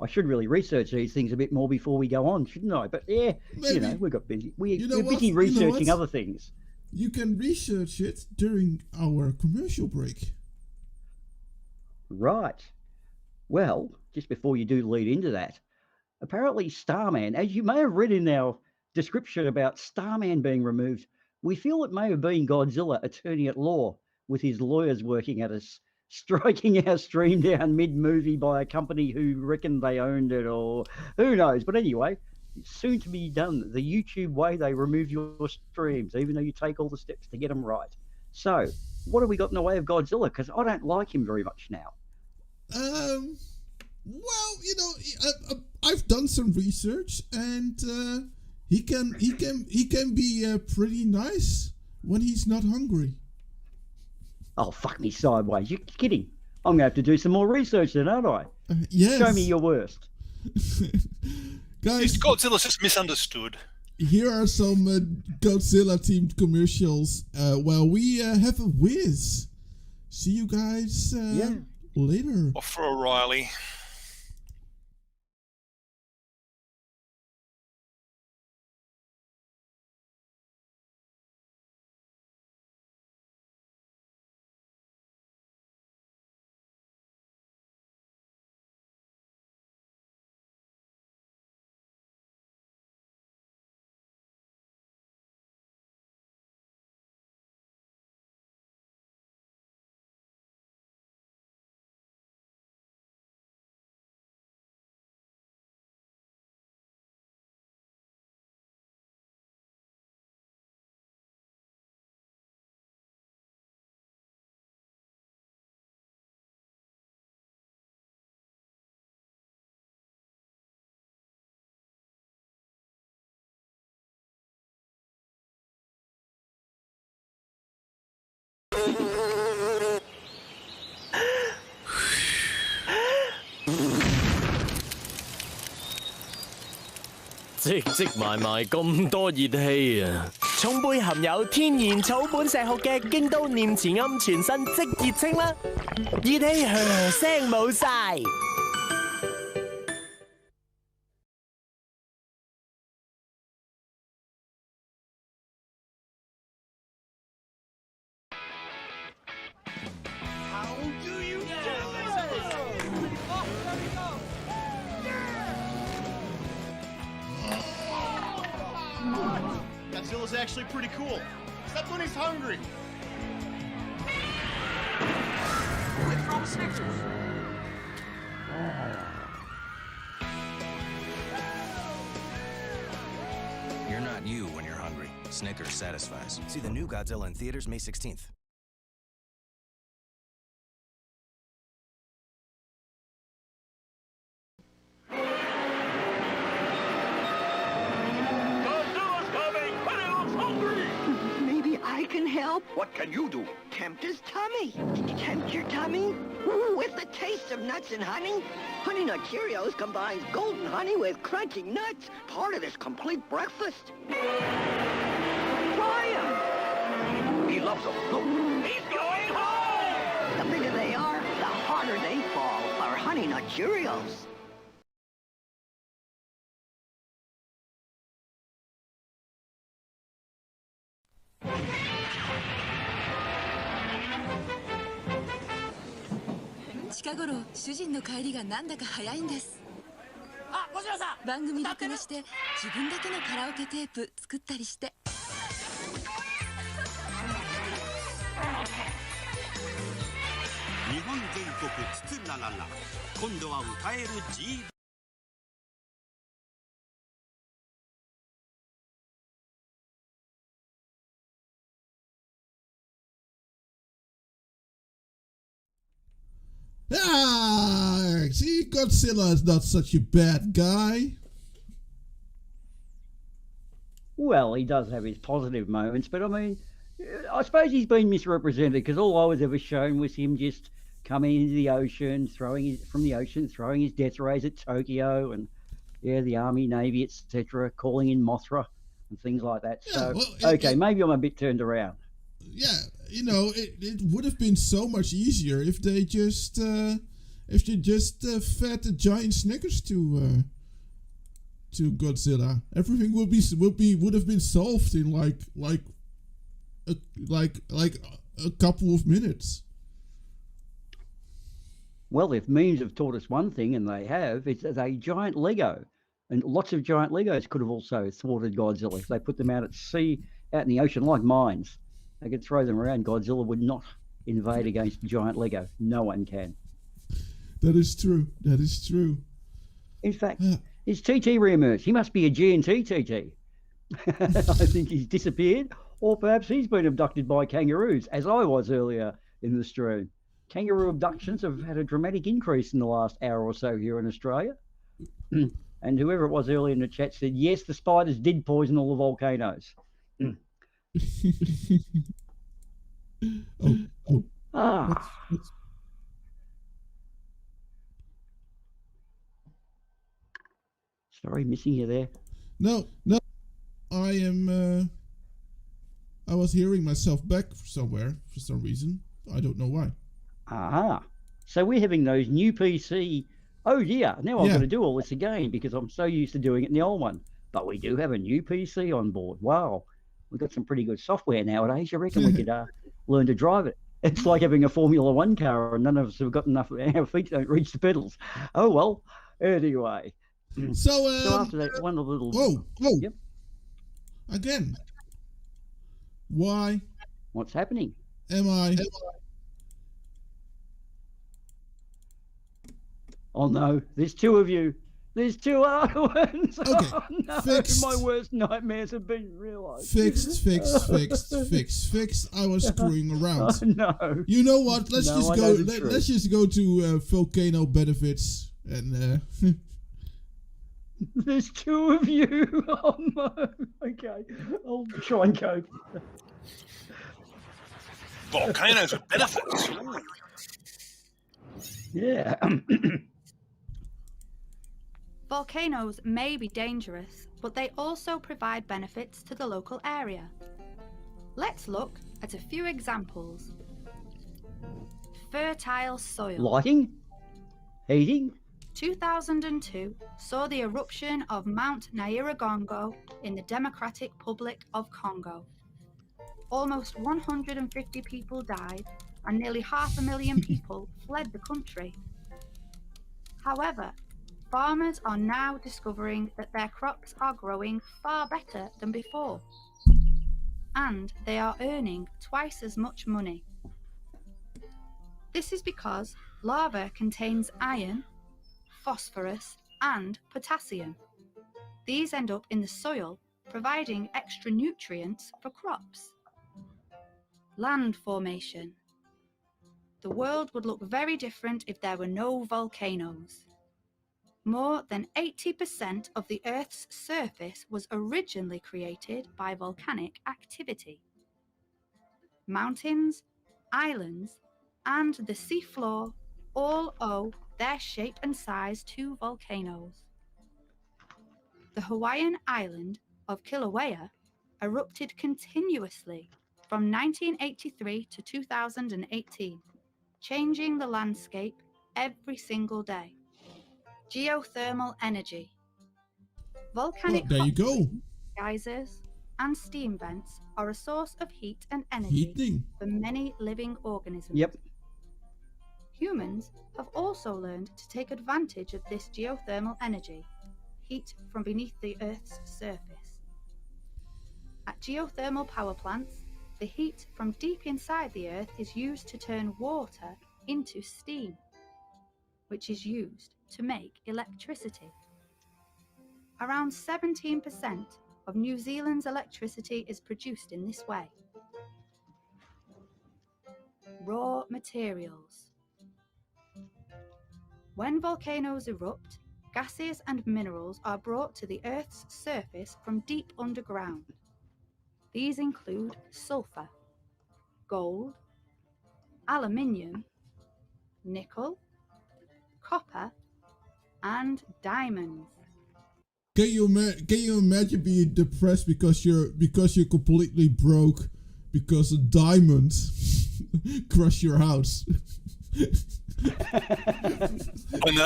I should really research these things a bit more before we go on, shouldn't I? But yeah, maybe. We got busy. We're busy researching other things. You can research it during our commercial break. Right. Well, just before you do lead into that, apparently Starman, as you may have read in our description about Starman being removed, we feel it may have been Godzilla, attorney at law, with his lawyers working at us, striking our stream down mid-movie by a company who reckoned they owned it, or who knows. But anyway, it's soon to be done. The YouTube way, they remove your streams, even though you take all the steps to get them right. So, what have we got in the way of Godzilla? Because I don't like him very much now. Well, I've done some research, and he can be pretty nice when he's not hungry. Oh, fuck me sideways. You're kidding. I'm going to have to do some more research then, aren't I? Yes. Show me your worst. Guys, Godzilla's just misunderstood. Here are some Godzilla-themed commercials while we have a whiz. See you guys later. Off for O'Reilly.積積埋埋咁多熱氣啊！沖杯含有天然草本石斛嘅京都念慈庵全身即熱清啦，熱氣噓聲冇晒。Godzilla's actually pretty cool, except when he's hungry. What's wrong with Snickers? You're not you when you're hungry. Snickers satisfies. See the new Godzilla in theaters May 16th. What can you do? Tempt his tummy. Tempt your tummy? With the taste of nuts and honey? Honey Nut Cheerios combines golden honey with crunchy nuts, part of this complete breakfast. Try him! He loves them. Look, he's going home! The bigger they are, the harder they fall for Honey Nut Cheerios.近頃主人の帰りがなんだか早いんです。あ、小島さん、番組録画して自分だけのカラオケテープ作ったりして。日本全国津々浦々、今度は歌える G。See, Godzilla is not such a bad guy. Well, he does have his positive moments, but I mean, I suppose he's been misrepresented because all I was ever shown was him just coming into the ocean, throwing his death rays at Tokyo, and the Army, Navy, etc., calling in Mothra and things like that. Yeah, so, maybe I'm a bit turned around. Yeah, it would have been so much easier if they just fed the giant Snickers to Godzilla. Everything would have been solved in like a couple of minutes. Well, if memes have taught us one thing, and they have, it's a giant Lego. And lots of giant Legos could have also thwarted Godzilla if they put them out at sea, out in the ocean, like mines. They could throw them around. Godzilla would not invade against giant Lego. No one can. That is true. That is true. In fact, his TT reemerged. He must be a G&T TT. I think he's disappeared, or perhaps he's been abducted by kangaroos, as I was earlier in the stream. Kangaroo abductions have had a dramatic increase in the last hour or so here in Australia. And whoever it was earlier in the chat said, yes, the spiders did poison all the volcanoes. Sorry, missing you there. No. I was hearing myself back somewhere for some reason. I don't know why. So we're having those new PC. Oh dear, now I've got to do all this again because I'm so used to doing it in the old one. But we do have a new PC on board. Wow. We've got some pretty good software nowadays. You reckon we could learn to drive it? It's like having a Formula One car and none of us have got enough, our feet don't reach the pedals. Oh well, anyway. So after that one little... Whoa. Yep. Again. Why? What's happening? Am I... Oh no, there's two of you. There's two other ones. Okay, oh, no, fixed. My worst nightmares have been realised. Fixed. I was screwing around. Oh, no. You know what? Let's just go to volcano benefits and. There's two of you. Oh no. Okay, I'll try and cope. Volcanoes with benefits. Yeah. Volcanoes may be dangerous, but they also provide benefits to the local area. Let's look at a few examples. Fertile soil. Lighting? Heating? 2002 saw the eruption of Mount Nyiragongo in the Democratic Republic of Congo. Almost 150 people died and nearly 500,000 people fled the country. However, farmers are now discovering that their crops are growing far better than before, and they are earning twice as much money. This is because lava contains iron, phosphorus, and potassium. These end up in the soil, providing extra nutrients for crops. Land formation. The world would look very different if there were no volcanoes. More than 80% of the Earth's surface was originally created by volcanic activity. Mountains, islands, and the seafloor all owe their shape and size to volcanoes. The Hawaiian island of Kilauea erupted continuously from 1983 to 2018, changing the landscape every single day. Geothermal energy. Volcanic there you go. geysers and steam vents are a source of heat and energy for many living organisms. Yep. Humans have also learned to take advantage of this geothermal energy, heat from beneath the Earth's surface. At geothermal power plants, the heat from deep inside the Earth is used to turn water into steam, which is used to make electricity. Around 17% of New Zealand's electricity is produced in this way. Raw materials. When volcanoes erupt, gases and minerals are brought to the Earth's surface from deep underground. These include sulfur, gold, aluminium, nickel, copper, and diamonds. Can you imagine being depressed because you're completely broke because a diamond crushed your house?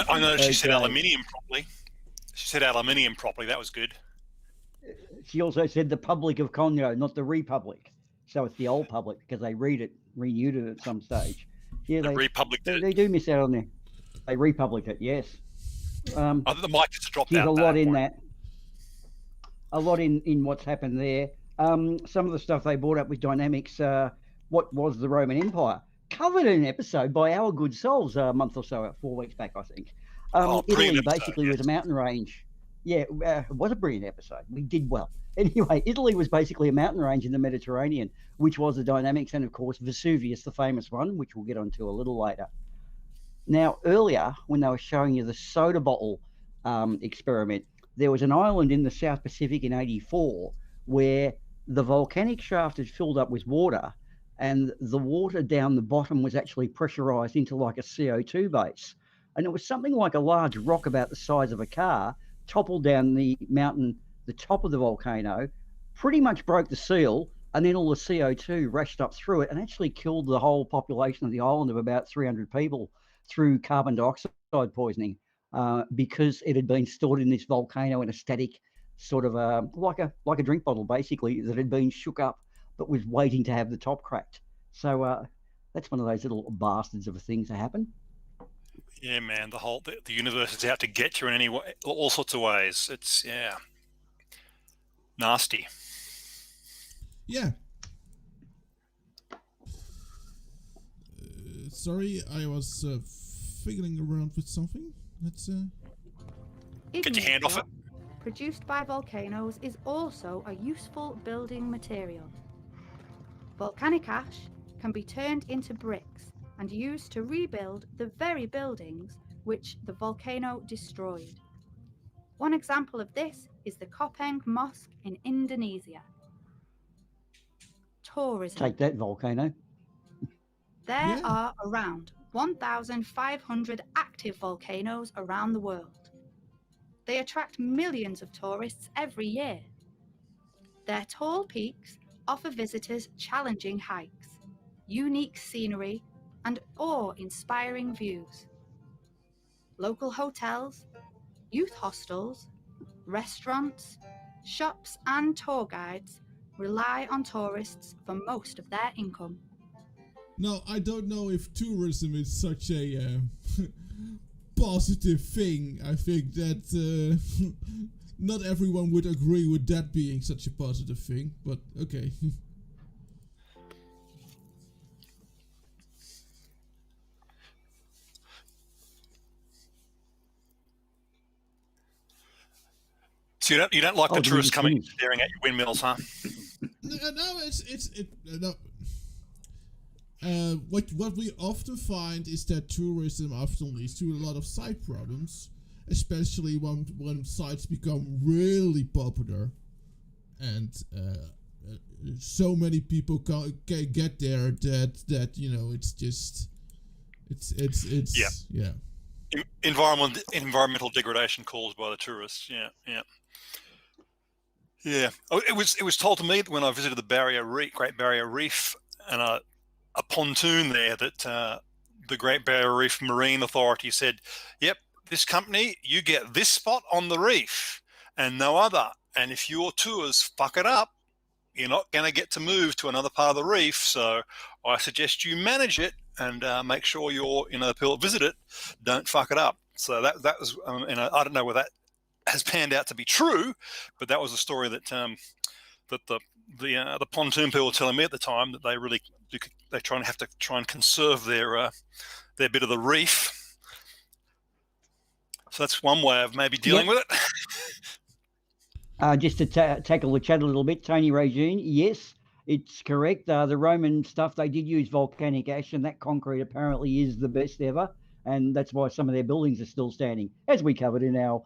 I know. She said aluminium properly. That was good. She also said the Public of Congo, not the Republic. So it's the old public because they renewed it at some stage. Yeah, the Republic. They do miss out on there. they republished it. Yes. I think the mic just dropped There's out. a lot in that. A lot in what's happened there. Some of the stuff they brought up with dynamics, what was the Roman Empire, covered in an episode by our good souls a month or so, 4 weeks back, I think. Italy basically was a mountain range. Yeah, it was a brilliant episode. We did well. Anyway, Italy was basically a mountain range in the Mediterranean, which was the dynamics, and of course Vesuvius, the famous one, which we'll get onto a little later. Now, earlier, when they were showing you the soda bottle experiment, there was an island in the South Pacific in '84 where the volcanic shaft had filled up with water, and the water down the bottom was actually pressurized into like a CO2 base. And it was something like a large rock about the size of a car toppled down the mountain, the top of the volcano, pretty much broke the seal, and then all the CO2 rushed up through it and actually killed the whole population of the island of about 300 people through carbon dioxide poisoning, because it had been stored in this volcano in a static sort of like a drink bottle, basically, that had been shook up but was waiting to have the top cracked. So that's one of those little bastards of things that happen. Yeah, man, the universe is out to get you in any way, all sorts of ways. It's nasty. Yeah. Sorry, I was fiddling around with something. Let's get your hand off it. Produced by volcanoes is also a useful building material. Volcanic ash can be turned into bricks and used to rebuild the very buildings which the volcano destroyed. One example of this is the Kopeng Mosque in Indonesia. Tourism. Take that, volcano. There are around 1,500 active volcanoes around the world. They attract millions of tourists every year. Their tall peaks offer visitors challenging hikes, unique scenery, and awe-inspiring views. Local hotels, youth hostels, restaurants, shops, and tour guides rely on tourists for most of their income. Now, I don't know if tourism is such a positive thing. I think that not everyone would agree with that being such a positive thing, but okay. So you don't like the tourists coming and staring at your windmills, huh? What we often find is that tourism often leads to a lot of side problems, especially when sites become really popular, and so many people can get there that you know it's environmental degradation caused by the tourists. Yeah. It was told to me that when I visited the Great Barrier Reef, and a pontoon there, that the Great Barrier Reef Marine Authority said, "Yep, this company, you get this spot on the reef and no other. And if your tours fuck it up, you're not going to get to move to another part of the reef. So I suggest you manage it and make sure the people that visit it don't fuck it up." So that was, I don't know whether that has panned out to be true, but that was a story that the pontoon people were telling me at the time, that they have to try and conserve their bit of the reef. So that's one way of maybe dealing with it. Just to tackle the chat a little bit, Tony Regine, yes, it's correct. The Roman stuff, they did use volcanic ash, and that concrete apparently is the best ever, and that's why some of their buildings are still standing, as we covered in our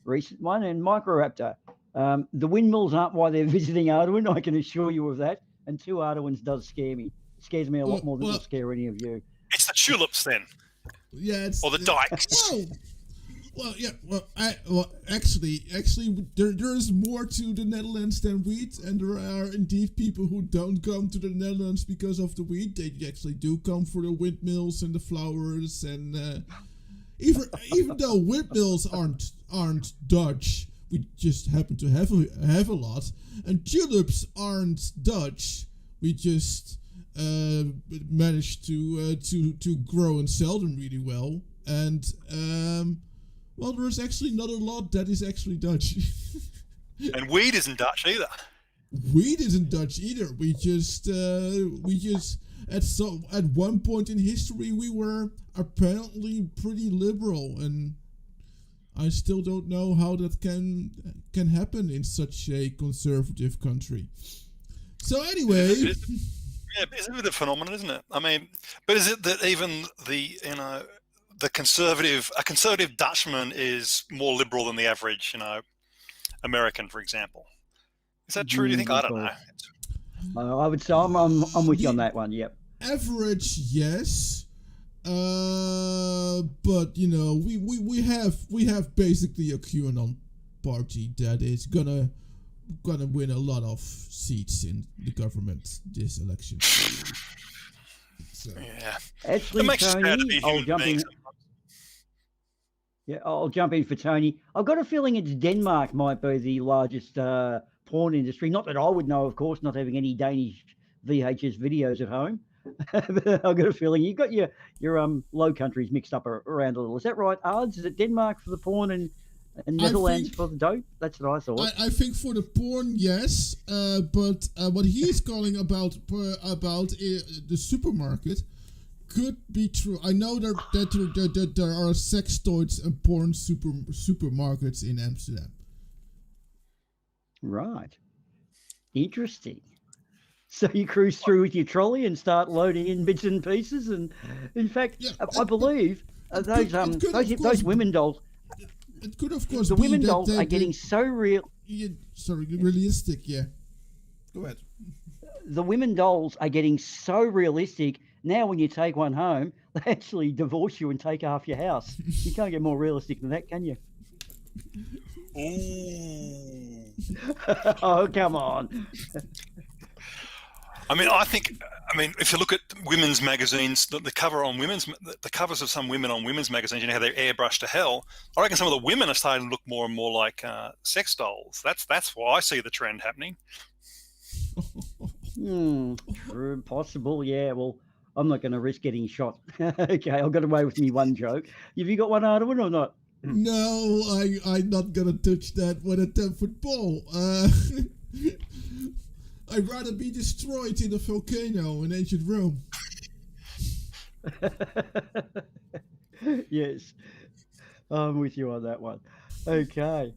recent one, and Microraptor. The windmills aren't why they're visiting Arduin, I can assure you of that, and 2 Arduins does scare me. It scares me a lot more than it'll scare any of you. It's the tulips then. Yeah, or the dikes. Actually, there is more to the Netherlands than wheat, and there are indeed people who don't come to the Netherlands because of the wheat. They actually do come for the windmills and the flowers, and even though windmills aren't Dutch, we just happen to have a lot, and tulips aren't Dutch. We just managed to grow and sell them really well. And well, there's actually not a lot that is actually Dutch. And weed isn't Dutch either. Weed isn't Dutch either. We just at one point in history we were apparently pretty liberal, and I still don't know how that can happen in such a conservative country. So anyway, it's a bit of a phenomenon, isn't it? I mean, but is it that even a conservative Dutchman is more liberal than the average, American, for example? Is that true? Do you think? I don't know. I would say I'm with you on that one. Yep. Average, yes. But we have basically a QAnon party that is gonna win a lot of seats in the government this election. So. Yeah. Actually, Tony, I'll jump in for Tony. I've got a feeling it's Denmark might be the largest porn industry. Not that I would know, of course, not having any Danish VHS videos at home. But I've got a feeling you've got your low countries mixed up around a little. Is that right, Ards? Is it Denmark for the porn and Netherlands for the dope? That's what I thought. I think for the porn, yes. But what he's calling about the supermarket could be true. I know that there are sex toys and porn supermarkets in Amsterdam. Right. Interesting. So you cruise through with your trolley and start loading in bits and pieces, and in fact, I believe those women dolls. It could, of course, the women dolls are getting so real. Realistic. Yeah. Go ahead. The women dolls are getting so realistic now. When you take one home, they actually divorce you and take half your house. You can't get more realistic than that, can you? Ooh. Oh, come on. I mean, if you look at women's magazines, the covers of some women on women's magazines, how they're airbrushed to hell. I reckon some of the women are starting to look more and more like sex dolls. That's why I see the trend happening. True, possible, yeah. Well, I'm not going to risk getting shot. Okay, I've got away with me one joke. Have you got one, Arwen, or not? No, I'm not going to touch that with a 10-foot pole. I'd rather be destroyed in a volcano in ancient Rome. Yes, I'm with you on that one. Okay.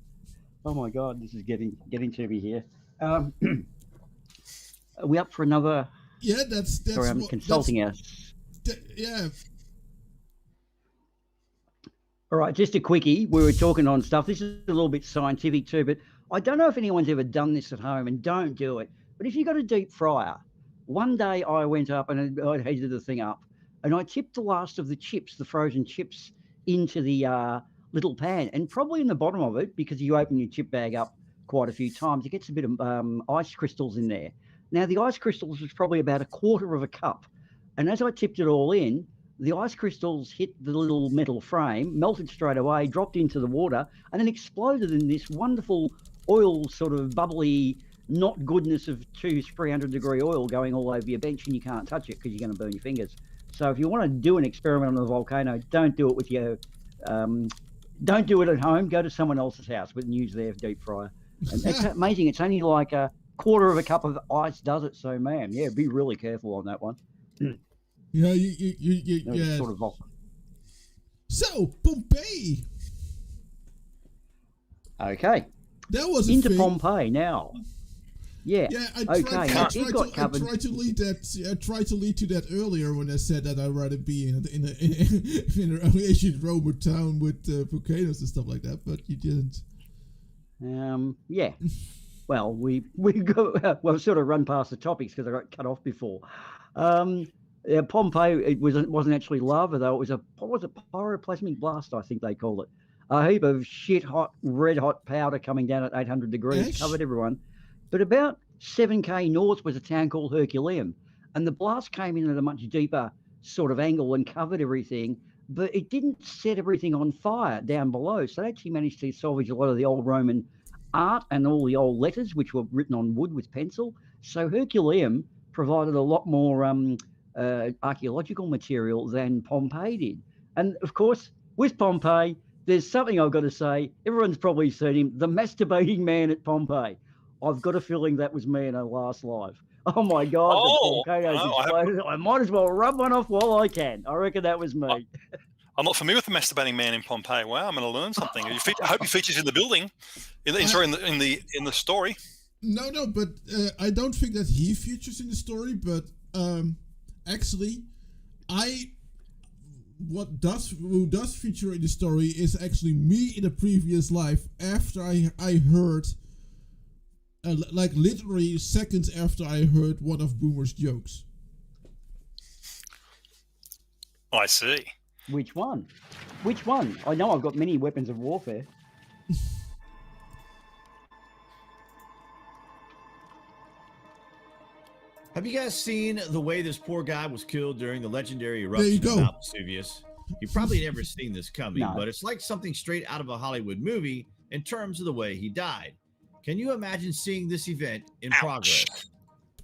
Oh my God, this is getting to me here. Are we up for another? Yeah, that's. Sorry, I'm consulting us. Yeah. All right, just a quickie. We were talking on stuff. This is a little bit scientific too, but I don't know if anyone's ever done this at home, and don't do it. But if you got a deep fryer, one day I went up and I heated the thing up, and I tipped the last of the chips, the frozen chips, into the little pan, and probably in the bottom of it, because you open your chip bag up quite a few times, it gets a bit of ice crystals in there. Now, the ice crystals was probably about 1/4 of a cup. And as I tipped it all in, the ice crystals hit the little metal frame, melted straight away, dropped into the water, and then exploded in this wonderful oil, sort of bubbly, not goodness of 200-300 degree oil going all over your bench, and you can't touch it because you're going to burn your fingers. So if you want to do an experiment on a volcano, don't do it with your, don't do it at home. Go to someone else's house and use their deep fryer. And it's amazing. It's only like 1/4 of a cup of ice does it. So man, yeah, be really careful on that one. Yeah, yeah. Sort of So Pompeii. Okay. That was into Pompeii now. Yeah. Yeah. I tried to lead to that earlier when I said that I'd rather be in an ancient Roman town with volcanoes and stuff like that, but you didn't. Yeah. Well, we sort of run past the topics because I got cut off before. Pompeii, it wasn't actually lava though. It was a pyroplasmic blast, I think they call it. A heap of red hot powder coming down at 800 degrees, covered everyone. But about 7k north was a town called Herculaneum, and the blast came in at a much deeper sort of angle and covered everything, but it didn't set everything on fire down below. So they actually managed to salvage a lot of the old Roman art and all the old letters, which were written on wood with pencil. So Herculaneum provided a lot more archaeological material than Pompeii did. And of course, with Pompeii, there's something I've got to say. Everyone's probably seen him, the masturbating man at Pompeii. I've got a feeling that was me in a last live. Oh my God, the volcanoes exploded. I might as well rub one off while I can. I reckon that was me. I'm not familiar with the masturbating man in Pompeii. Wow, I'm going to learn something. I hope he features in the building, in the story. No, but I don't think that he features in the story. But actually, who does feature in the story is actually me in a previous life. After I heard, like literally seconds after I heard one of Boomer's jokes. I see. Which one? I know I've got many weapons of warfare. Have you guys seen the way this poor guy was killed during the legendary eruption of Mount Vesuvius? You've probably never seen this coming, but it's like something straight out of a Hollywood movie in terms of the way he died. Can you imagine seeing this event in progress?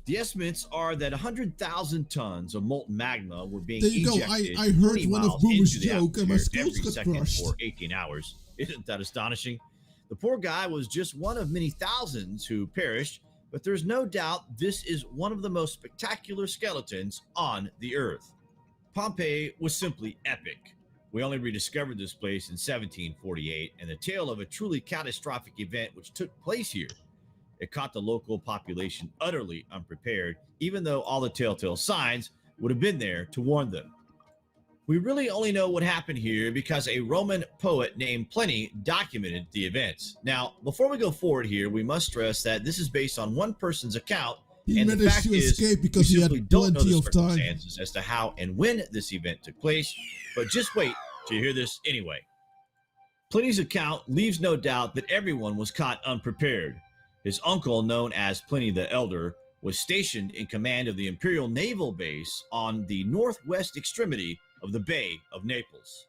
The estimates are that 100,000 tons of molten magma were being ejected I heard one of Boomer's joke and my skills got crushed. For 18 hours. Isn't that astonishing? The poor guy was just one of many thousands who perished, but there's no doubt this is one of the most spectacular skeletons on the Earth. Pompeii was simply epic. We only rediscovered this place in 1748, and the tale of a truly catastrophic event which took place here. It caught the local population utterly unprepared, even though all the telltale signs would have been there to warn them. We really only know what happened here because a Roman poet named Pliny documented the events. Now, before we go forward here, we must stress that this is based on one person's account, and the fact is, because he had plenty of time as to how and when this event took place, but just wait till you hear this anyway. Pliny's account leaves no doubt that everyone was caught unprepared. His uncle, known as Pliny the Elder, was stationed in command of the Imperial Naval Base on the northwest extremity of the Bay of Naples.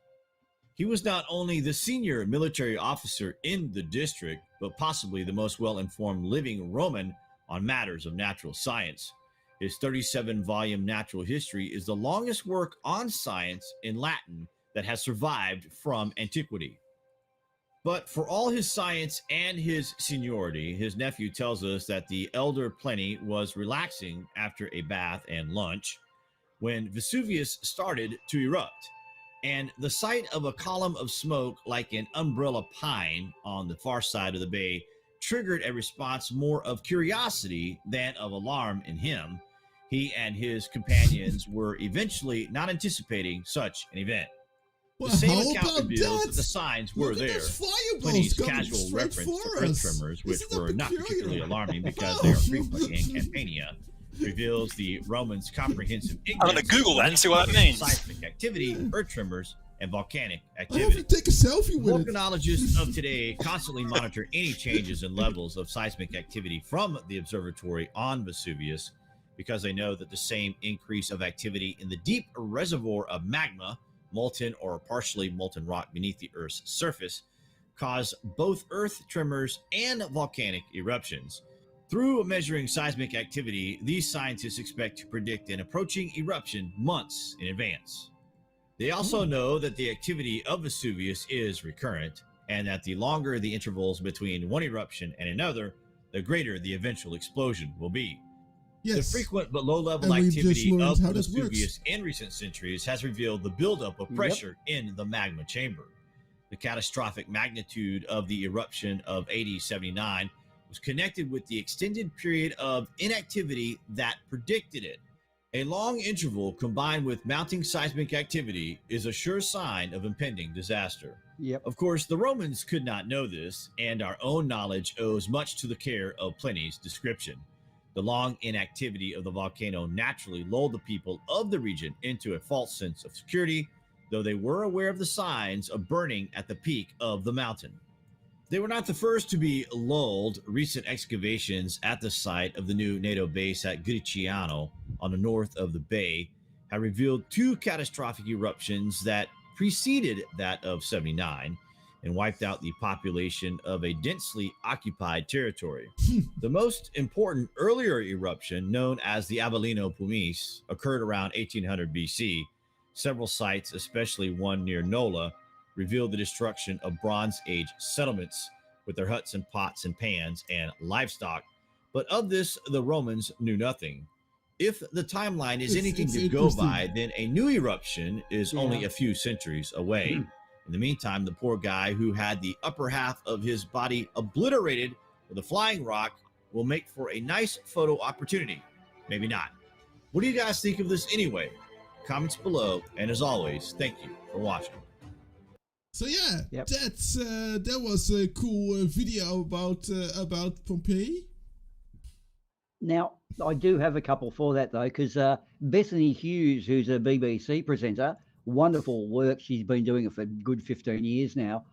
He was not only the senior military officer in the district, but possibly the most well-informed living Roman on matters of natural science. His 37-volume Natural History is the longest work on science in Latin that has survived from antiquity. But for all his science and his seniority, his nephew tells us that the elder Pliny was relaxing after a bath and lunch when Vesuvius started to erupt, and the sight of a column of smoke like an umbrella pine on the far side of the bay triggered a response more of curiosity than of alarm in him. He and his companions were eventually not anticipating such an event. Well, the same account reveals that the signs were there. Pliny's casual reference to earth tremors, which were not particularly alarming because they are frequent in Campania, reveals the Romans' comprehensive ignorance. I'm going to Google that and see what that means. Seismic activity, earth tremors, and volcanic activity. Take a selfie with Volcanologists of today constantly monitor any changes in levels of seismic activity from the observatory on Vesuvius because they know that the same increase of activity in the deep reservoir of magma, molten or partially molten rock beneath the Earth's surface, cause both earth tremors and volcanic eruptions. Through measuring seismic activity, these scientists expect to predict an approaching eruption months in advance. They also know that the activity of Vesuvius is recurrent, and that the longer the intervals between one eruption and another, the greater the eventual explosion will be. The frequent but low-level activity of Vesuvius in recent centuries has revealed the buildup of pressure in the magma chamber. The catastrophic magnitude of the eruption of AD 79 was connected with the extended period of inactivity that predicted it. A long interval combined with mounting seismic activity is a sure sign of impending disaster. Of course, the Romans could not know this, and our own knowledge owes much to the care of Pliny's description. The long inactivity of the volcano naturally lulled the people of the region into a false sense of security, though they were aware of the signs of burning at the peak of the mountain. They were not the first to be lulled. Recent excavations at the site of the new NATO base at Griciano on the north of the bay have revealed two catastrophic eruptions that preceded that of 79 and wiped out the population of a densely occupied territory. The most important earlier eruption, known as the Avellino Pumice, occurred around 1800 BC. Several sites, especially one near Nola, revealed the destruction of Bronze Age settlements with their huts and pots and pans and livestock. But of this, the Romans knew nothing. If the timeline is anything to go by, then a new eruption is only a few centuries away. In the meantime, the poor guy who had the upper half of his body obliterated with a flying rock will make for a nice photo opportunity. Maybe not. What do you guys think of this anyway? Comments below, and as always, thank you for watching. So yeah, that's that was a cool video about Pompeii. Now, I do have a couple for that, though, because Bethany Hughes, who's a BBC presenter, wonderful work. She's been doing it for a good 15 years now.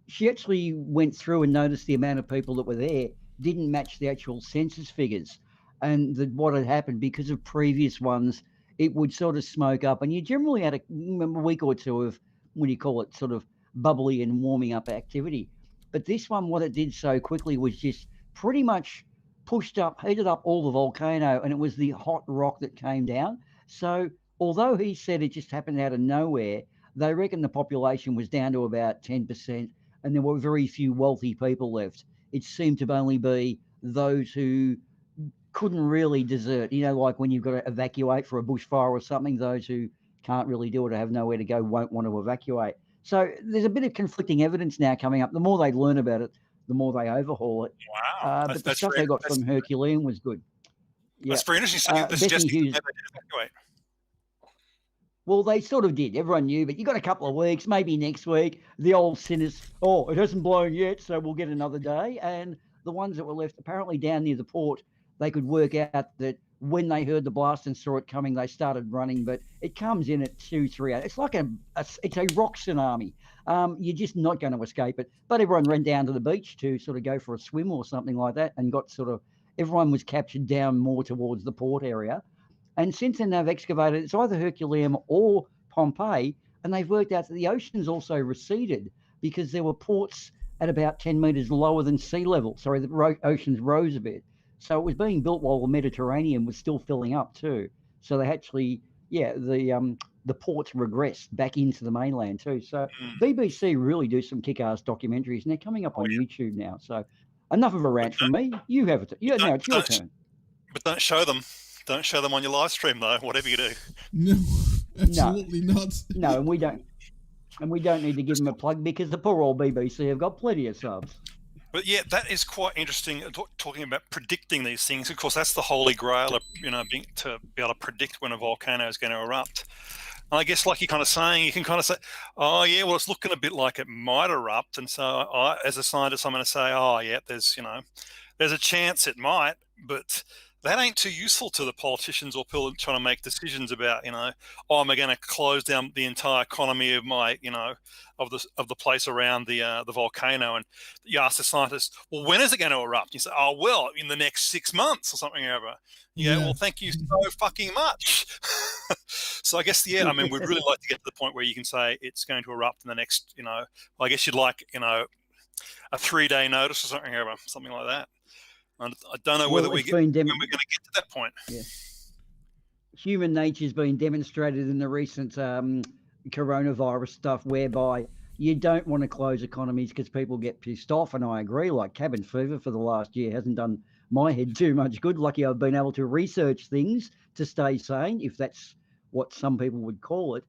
She actually went through and noticed the amount of people that were there didn't match the actual census figures. And what had happened, because of previous ones, it would sort of smoke up. And you generally had a week or two of, what do you call it, sort of bubbly and warming up activity. But this one, what it did so quickly was just pretty much heated up all the volcano, and it was the hot rock that came down. So although he said it just happened out of nowhere, they reckon the population was down to about 10%, and there were very few wealthy people left. It seemed to only be those who couldn't really desert, like when you've got to evacuate for a bushfire or something, those who can't really do it or have nowhere to go won't want to evacuate. So there's a bit of conflicting evidence now coming up. The more they learn about it, the more they overhaul it. Wow. But the stuff they got from Herculean was good. That's very interesting. So suggesting they never did evacuate. Well, they sort of did. Everyone knew, but you got a couple of weeks, maybe next week. The old sinners, it hasn't blown yet, so we'll get another day. And the ones that were left, apparently down near the port, they could work out that when they heard the blast and saw it coming, they started running. But it comes in at 2-3 hours. It's like it's a rock tsunami. You're just not going to escape it. But everyone ran down to the beach to sort of go for a swim or something like that, and everyone was captured down more towards the port area. And since then, they've excavated, it's either Herculaneum or Pompeii, and they've worked out that the oceans also receded because there were ports at about 10 meters lower than sea level. Sorry, the oceans rose a bit. So it was being built while the Mediterranean was still filling up too. So they actually, the ports regressed back into the mainland too. So BBC really do some kick-ass documentaries, and they're coming up on YouTube now. So enough of a rant from me. You have it. Now it's your turn. But don't show them. Don't show them on your live stream, though, whatever you do. No, absolutely not. No, and we don't need to give them a plug because the poor old BBC have got plenty of subs. But yeah, that is quite interesting. Talking about predicting these things, of course, that's the holy grail of to be able to predict when a volcano is going to erupt. And I guess, like you're kind of saying, you can kind of say, "Oh yeah, well, it's looking a bit like it might erupt." And so, as a scientist, I'm going to say, "Oh yeah, there's a chance it might," but that ain't too useful to the politicians or people trying to make decisions about, am I going to close down the entire economy of my, of the place around the volcano? And you ask the scientist, well, when is it going to erupt? You say, oh, well, in the next 6 months or something or other. You go, well, thank you so fucking much. So I guess, we'd really like to get to the point where you can say it's going to erupt in the next, I guess you'd like, a 3-day notice or something like that. I don't know whether we're going to get to that point. Yeah. Human nature's been demonstrated in the recent coronavirus stuff, whereby you don't want to close economies because people get pissed off. And I agree, like cabin fever for the last year hasn't done my head too much good. Lucky I've been able to research things to stay sane, if that's what some people would call it.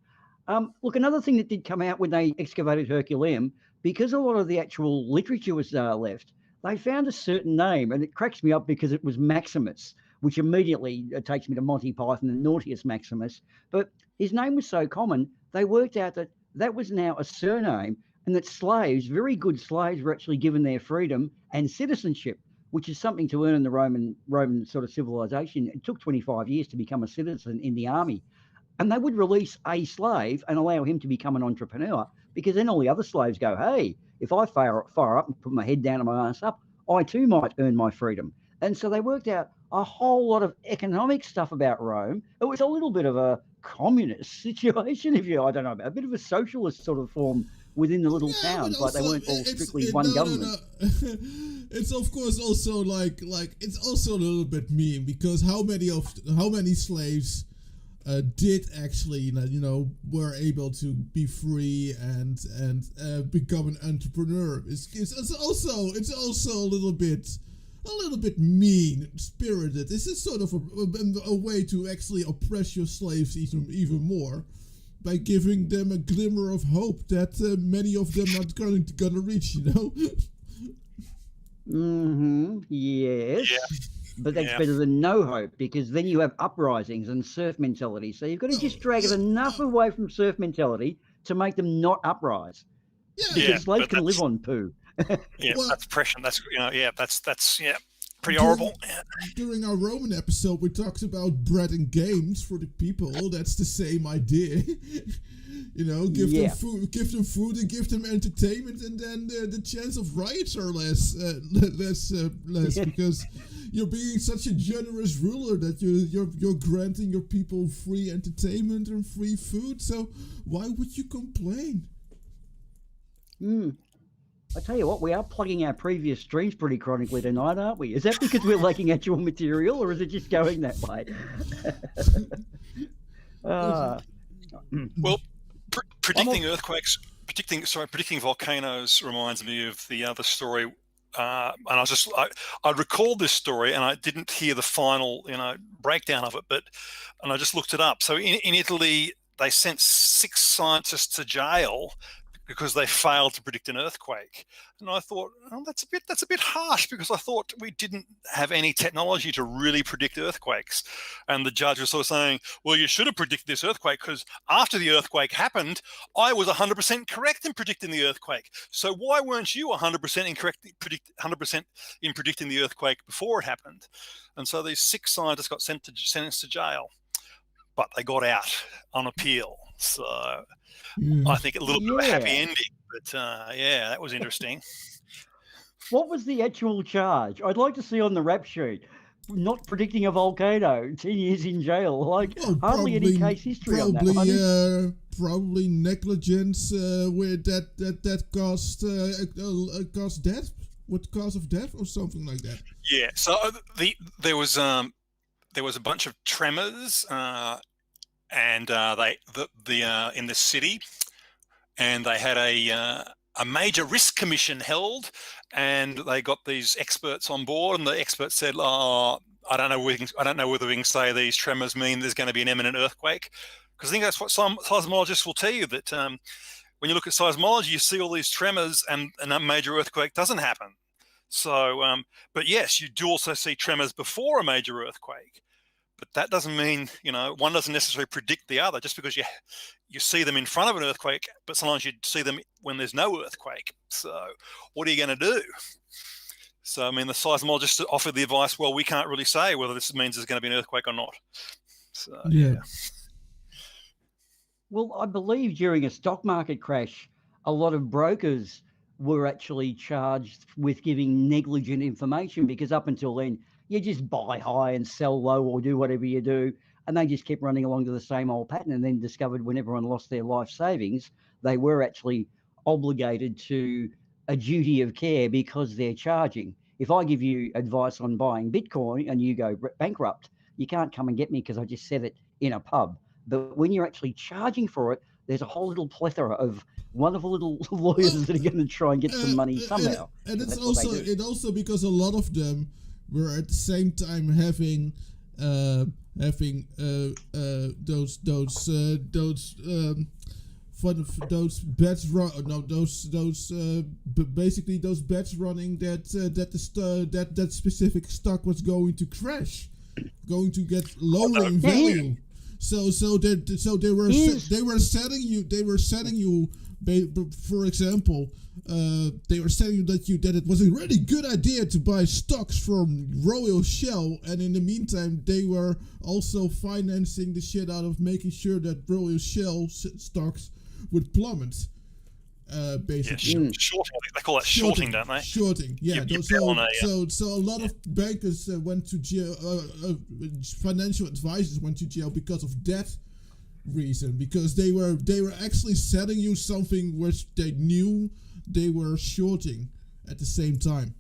Look, another thing that did come out when they excavated Herculaneum, because a lot of the actual literature was left, they found a certain name, and it cracks me up because it was Maximus, which immediately takes me to Monty Python and Naughtius Maximus. But his name was so common, they worked out that that was now a surname, and that slaves, very good slaves, were actually given their freedom and citizenship, which is something to earn in the Roman sort of civilization. It took 25 years to become a citizen in the army. And they would release a slave and allow him to become an entrepreneur, because then all the other slaves go, hey, if I fire up and put my head down and my ass up, I too might earn my freedom. And so they worked out a whole lot of economic stuff about Rome. It was a little bit of a communist situation, a bit of a socialist sort of form within the little towns. Like they weren't all strictly one government. It's of course also like it's also a little bit mean, because how many slaves did actually, were able to be free and become an entrepreneur. It's also a little bit mean spirited. This is sort of a way to actually oppress your slaves even more, by giving them a glimmer of hope that many of them are gonna reach. Yes. Yeah. But that's better than no hope, because then you have uprisings and surf mentality. So you've got to just drag it enough away from surf mentality to make them not uprise. Because slaves can live on poo. That's oppression. That's that's pretty horrible. During our Roman episode, we talked about bread and games for the people. That's the same idea. Give them food and give them entertainment, and then the chance of riots are less because you're being such a generous ruler that you're granting your people free entertainment and free food. So why would you complain? I tell you what, we are plugging our previous streams pretty chronically tonight, aren't we? Is that because we're lacking actual material, or is it just going that way? Well, predicting earthquakes, predicting volcanoes reminds me of the other story. And I recalled this story, and I didn't hear the final, breakdown of it, and I just looked it up. So in Italy, they sent 6 scientists to jail because they failed to predict an earthquake. And I thought, that's a bit harsh, because I thought we didn't have any technology to really predict earthquakes. And the judge was sort of saying, well, you should have predicted this earthquake, because after the earthquake happened, I was 100% correct in predicting the earthquake. So why weren't you 100% in predicting the earthquake before it happened? And so these 6 scientists got sentenced to jail, but they got out on appeal. So I think a little bit of a happy ending, but that was interesting. What was the actual charge? I'd like to see on the rap sheet. Not predicting a volcano, 10 years in jail. Hardly any case history on that one. Probably negligence with that caused death, with cause of death or something like that. Yeah. So there was a bunch of tremors. And they in the city, and they had a major risk commission held, and they got these experts on board, and the experts said, I don't know whether we can say these tremors mean there's going to be an imminent earthquake, because I think that's what some seismologists will tell you, that when you look at seismology, you see all these tremors, and a major earthquake doesn't happen. So, but yes, you do also see tremors before a major earthquake. But that doesn't mean, one doesn't necessarily predict the other, just because you see them in front of an earthquake, but sometimes you see them when there's no earthquake. So what are you going to do? So, I mean, the seismologists offered the advice, well, we can't really say whether this means there's going to be an earthquake or not. So, yeah. Well, I believe during a stock market crash, a lot of brokers were actually charged with giving negligent information, because up until then, you just buy high and sell low, or do whatever you do. And they just kept running along to the same old pattern, and then discovered when everyone lost their life savings, they were actually obligated to a duty of care, because they're charging. If I give you advice on buying Bitcoin and you go bankrupt, you can't come and get me because I just said it in a pub. But when you're actually charging for it, there's a whole little plethora of wonderful little lawyers that are going to try and get some money somehow. And it's also because a lot of them were at the same time having those bets basically those bets running that specific stock was going to crash, going to get lower in value. So they were setting you. For example, they were saying that it was a really good idea to buy stocks from Royal Shell, and in the meantime, they were also financing the shit out of making sure that Royal Shell stocks would plummet. Basically, shorting. They call that shorting, don't they? Shorting, yeah. So a lot of bankers went to jail. Financial advisors went to jail because of that reason, because they were actually selling you something which they knew they were shorting at the same time.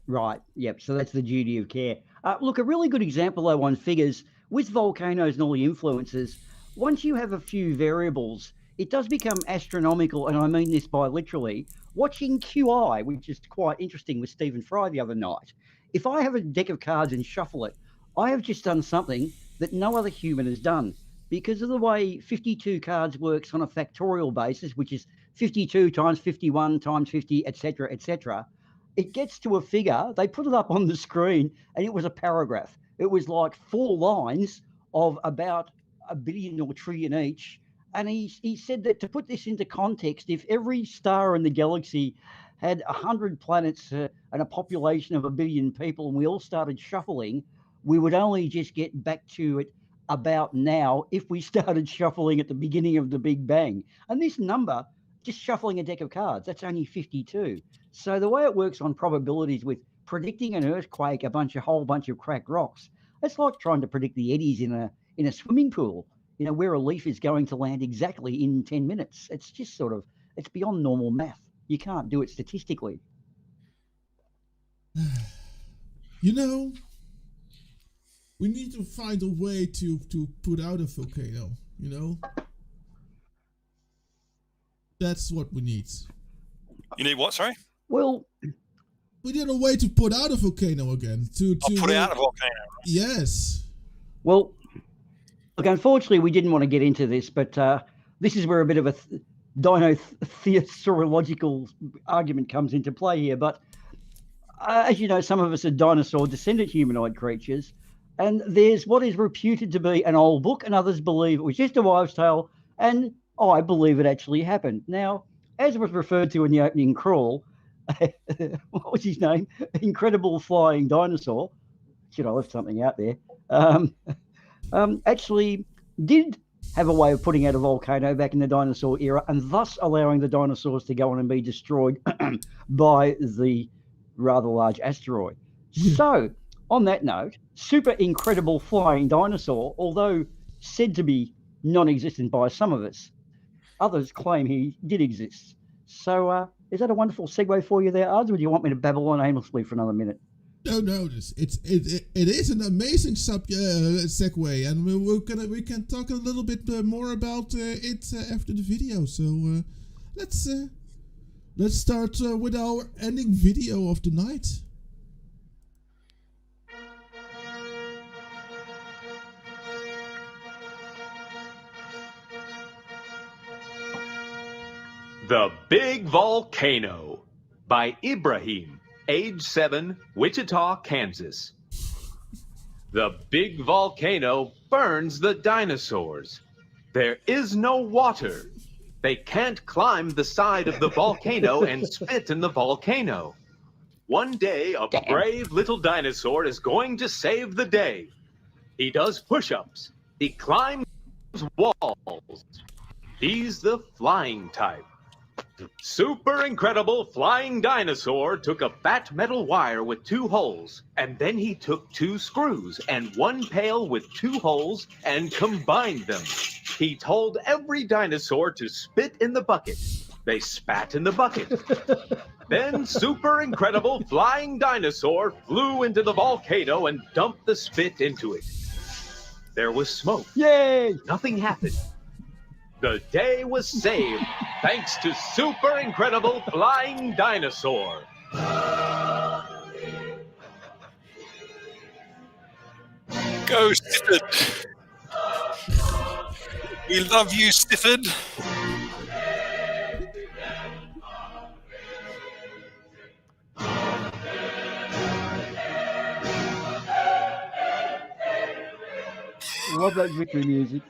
Right. Yep. So that's the duty of care. Look, a really good example though on figures with volcanoes and all the influences, once you have a few variables, it does become astronomical, and I mean this by literally. Watching QI, which is quite interesting with Stephen Fry the other night, if I have a deck of cards and shuffle it, I have just done something that no other human has done. Because of the way 52 cards works on a factorial basis, which is 52 times 51 times 50, etc., etc., it gets to a figure. They put it up on the screen, and it was a paragraph. It was like 4 lines of about a billion or trillion each. And he said that to put this into context, if every star in the galaxy had 100 planets and a population of 1 billion people, and we all started shuffling, we would only just get back to it about now if we started shuffling at the beginning of the Big Bang. And this number, just shuffling a deck of cards, that's only 52. So the way it works on probabilities with predicting an earthquake, a whole bunch of cracked rocks, it's like trying to predict the eddies in a swimming pool. You know, where a leaf is going to land exactly in 10 minutes. It's just sort of, it's beyond normal math. You can't do it statistically. You know, we need to find a way to put out a volcano, you know? That's what we need. You need what, sorry? Well, we need a way to put out a volcano again. To put out a volcano. Yes. Well, look, unfortunately, we didn't want to get into this, but this is where a bit of a dino-theastrological argument comes into play here. But as you know, some of us are dinosaur-descendant humanoid creatures, and there's what is reputed to be an old book, and others believe it was just a wives' tale, and I believe it actually happened. Now, as was referred to in the opening crawl, what was his name? Incredible Flying Dinosaur. Should I left something out there? Actually did have a way of putting out a volcano back in the dinosaur era, and thus allowing the dinosaurs to go on and be destroyed by the rather large asteroid. So, on that note, super incredible flying dinosaur, although said to be non-existent by some of us, others claim he did exist. So, is that a wonderful segue for you there, Ards, or do you want me to babble on aimlessly for another minute? No, it is an amazing segue, and we can talk a little bit more about it after the video. So let's start with our ending video of the night. The Big Volcano by Ibrahim, age 7, Wichita, Kansas. The big volcano burns the dinosaurs. There is no water. They can't climb the side of the volcano and spit in the volcano. One day, a brave little dinosaur is going to save the day. He does push-ups. He climbs walls. He's the flying type. Super incredible flying dinosaur took a fat metal wire with 2 holes, and then he took 2 screws and 1 pail with 2 holes and combined them. He told every dinosaur to spit in the bucket. They spat in the bucket. Then super incredible flying dinosaur flew into the volcano and dumped the spit into it. There was smoke. Yay! Nothing happened. The day was saved thanks to super incredible flying dinosaur. Go, Stifford. We love you, Stifford. Love that victory music.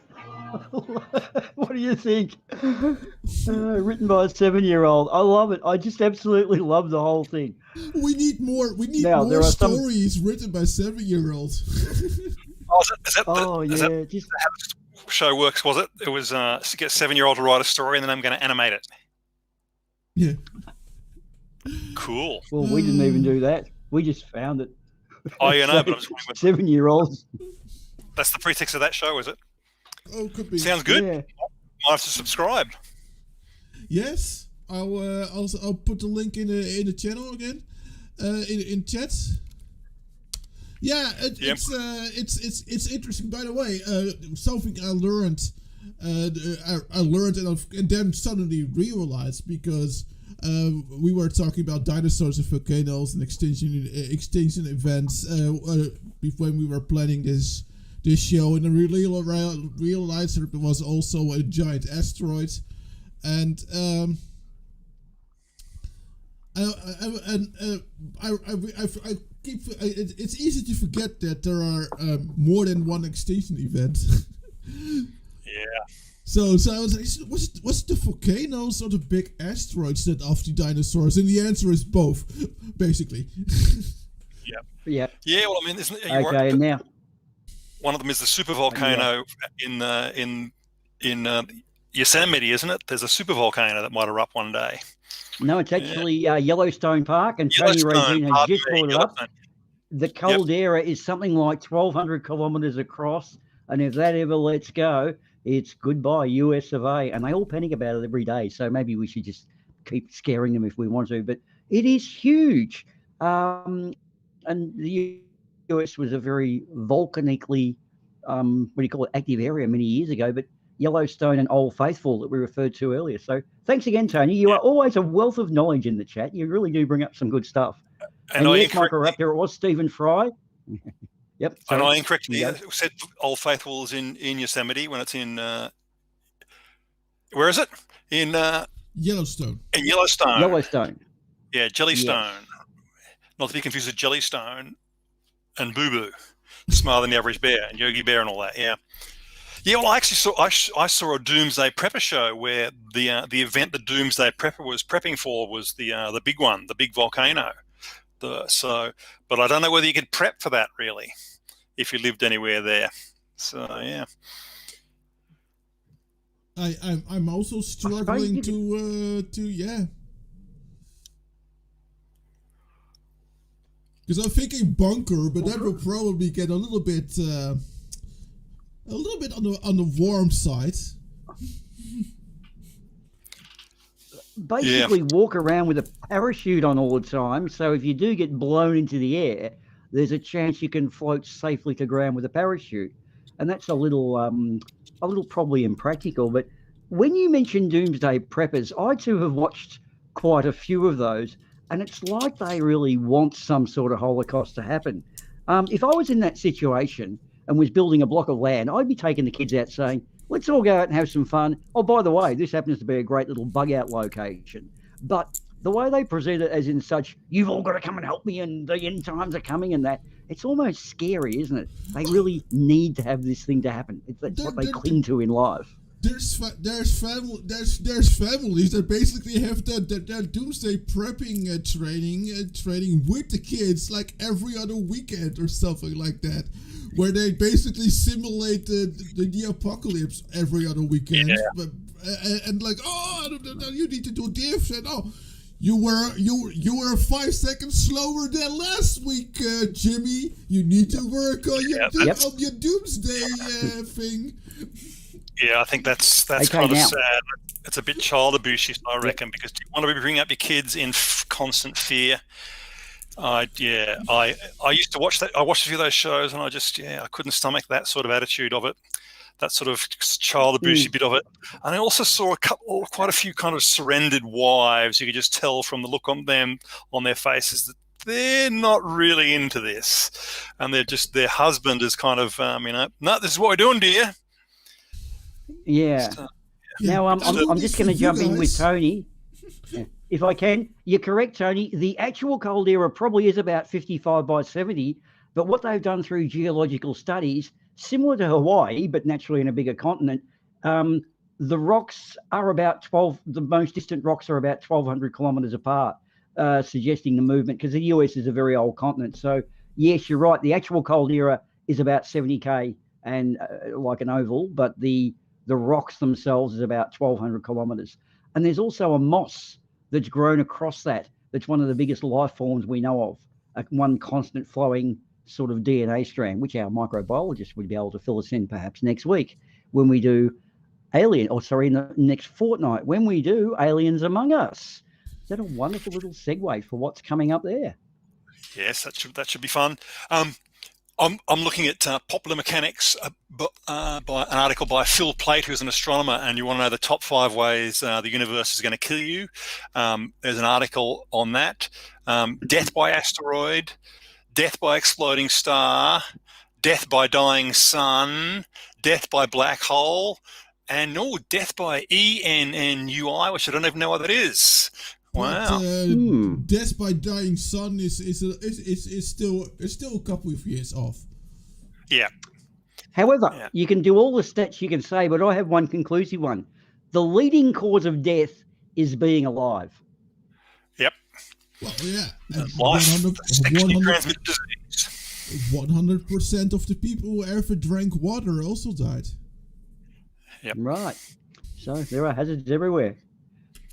What do you think? Written by a 7-year-old. I love it. I just absolutely love the whole thing. We need more. We need more stories written by 7-year-olds. Is that how the show works? Was it? It was to get a 7-year-old to write a story, and then I'm going to animate it. Yeah. Cool. Well, we didn't even do that. We just found it. Oh, yeah, no, but I'm just wondering 7-year-olds. That's the pretext of that show, is it? Oh, could be. Sounds good. Yeah. Might have to subscribe. Yes, I'll put the link in the channel again, in chat. Yeah, it's interesting. By the way, something I learned, and then suddenly realized, because we were talking about dinosaurs and volcanoes and extinction events when we were planning this show, and I realized there was also a giant asteroid, and it's easy to forget that there are more than one extinction event. Yeah. So I was like, what's the volcanoes or the big asteroids that of the dinosaurs? And the answer is both, basically. Yeah. Yeah. Well, I mean, isn't it? Okay, and now one of them is the supervolcano in Yosemite, isn't it? There's a supervolcano that might erupt one day. No, it's actually Yellowstone Park, and Tony Regine has just brought it up. The caldera is something like 1,200 kilometers across, and if that ever lets go, it's goodbye US of A. And they all panic about it every day, so maybe we should just keep scaring them if we want to. But it is huge, and the US was a very volcanically, active area many years ago, but Yellowstone and Old Faithful that we referred to earlier. So thanks again, Tony. You are always a wealth of knowledge in the chat. You really do bring up some good stuff. And yes, Microraptor, it was Stephen Fry. Yep. And I incorrectly said Old Faithful is in Yosemite when it's in where is it? In Yellowstone. In Yellowstone. Yellowstone. Yeah, Jellystone. Yes. Not to be confused with Jellystone and Boo Boo, Smarter Than the Average Bear, and Yogi Bear and all that. Yeah. Yeah, well, I actually saw a Doomsday Prepper show where the event the Doomsday Prepper was prepping for was the big one, the big volcano. But I don't know whether you could prep for that really, if you lived anywhere there. So yeah. I'm also struggling to because I'm thinking bunker, but that will probably get a little bit on the warm side. Basically, walk around with a parachute on all the time. So if you do get blown into the air, there's a chance you can float safely to ground with a parachute. And that's a little probably impractical. But when you mention Doomsday Preppers, I too have watched quite a few of those, and it's like they really want some sort of Holocaust to happen. If I was in that situation and was building a block of land, I'd be taking the kids out saying, let's all go out and have some fun. Oh, by the way, this happens to be a great little bug out location. But the way they present it as in such, you've all got to come and help me and the end times are coming and that, it's almost scary, isn't it? They really need to have this thing to happen. That's what they cling to in life. There's families that basically have their doomsday prepping training with the kids like every other weekend or something like that, where they basically simulate the apocalypse every other weekend. Yeah. And like, oh, you need to do this, and oh, you were 5 seconds slower than last week, Jimmy. You need to work on your doomsday thing. Yeah, I think that's kind of sad. It's a bit child abuse, I reckon, because you want to be bringing up your kids in constant fear. I used to watch that. I watched a few of those shows, and I couldn't stomach that sort of attitude of it, that sort of child abusey bit of it. And I also saw quite a few kind of surrendered wives. You could just tell from the look on their faces that they're not really into this, and their husband is kind of no, this is what we're doing, dear. Yeah. Now I'm just going to jump in with Tony, if I can. You're correct, Tony. The actual caldera probably is about 55 by 70, but what they've done through geological studies, similar to Hawaii, but naturally in a bigger continent, the rocks are about the most distant rocks are about 1,200 kilometers apart, suggesting the movement, because the US is a very old continent. So yes, you're right. The actual caldera is about 70K and like an oval, but the rocks themselves is about 1,200 kilometers. And there's also a moss that's grown across that's one of the biggest life forms we know of, one constant flowing sort of DNA strand, which our microbiologist would be able to fill us in perhaps next week when we do in the next fortnight, when we do Aliens Among Us. Is that a wonderful little segue for what's coming up there? Yes, that should be fun. I'm looking at Popular Mechanics by an article by Phil Plait, who's an astronomer, and you want to know the top 5 ways the universe is going to kill you. There's an article on that. Death by asteroid, death by exploding star, death by dying sun, death by black hole, and death by ENNUI, which I don't even know what that is. Wow. But, death by dying sun is still a couple of years off. Yeah. However, you can do all the stats you can say, but I have one conclusive one. The leading cause of death is being alive. Yep. Well, yeah. 100% of the people who ever drank water also died. Yep. Right. So there are hazards everywhere.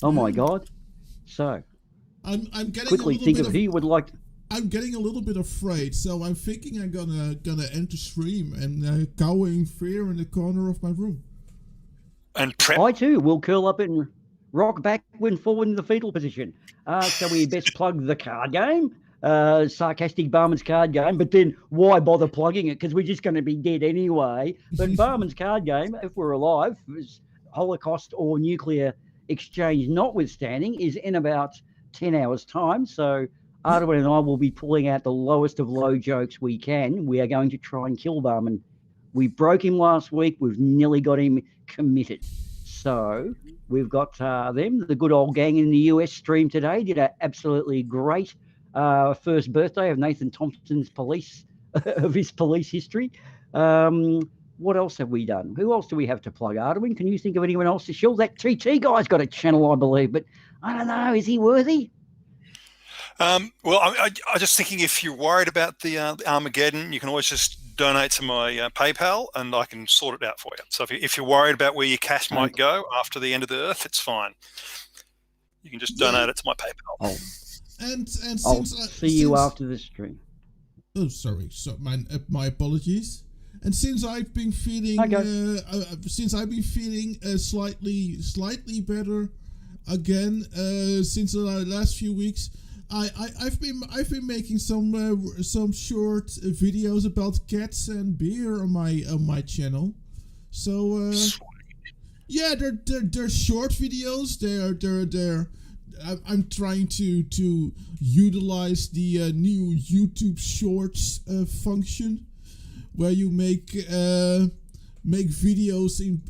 Oh my God. So I'm getting quickly think of who you would like. I'm getting a little bit afraid, so I'm thinking I'm gonna end the stream and cower in fear in the corner of my room. And prep. I too will curl up and rock back when forward in the fetal position. So we best plug the card game, sarcastic Barman's card game. But then why bother plugging it? Because we're just going to be dead anyway. But Barman's card game, if we're alive, Holocaust or nuclear exchange notwithstanding, is in about 10 hours' time. So Arduin and I will be pulling out the lowest of low jokes we can. We are going to try and kill Barman. We broke him last week. We've nearly got him committed. So we've got them, the good old gang in the US stream today, did an absolutely great first birthday of Nathan Thompson's police history. What else have we done? Who else do we have to plug? Arduin, can you think of anyone else to shill? That TT guy's got a channel, I believe, but I don't know. Is he worthy? Well, I just thinking if you're worried about the Armageddon, you can always just donate to my PayPal and I can sort it out for you. So if you're worried about where your cash might go after the end of the Earth, it's fine. You can just donate it to my PayPal. Oh. And I'll see you after the stream. Oh, sorry. So my apologies. And since I've been feeling, slightly better again since the last few weeks, I've been making some short videos about cats and beer on my channel. So yeah, they're short videos. They're I'm trying to utilize the new YouTube Shorts function, where you make videos in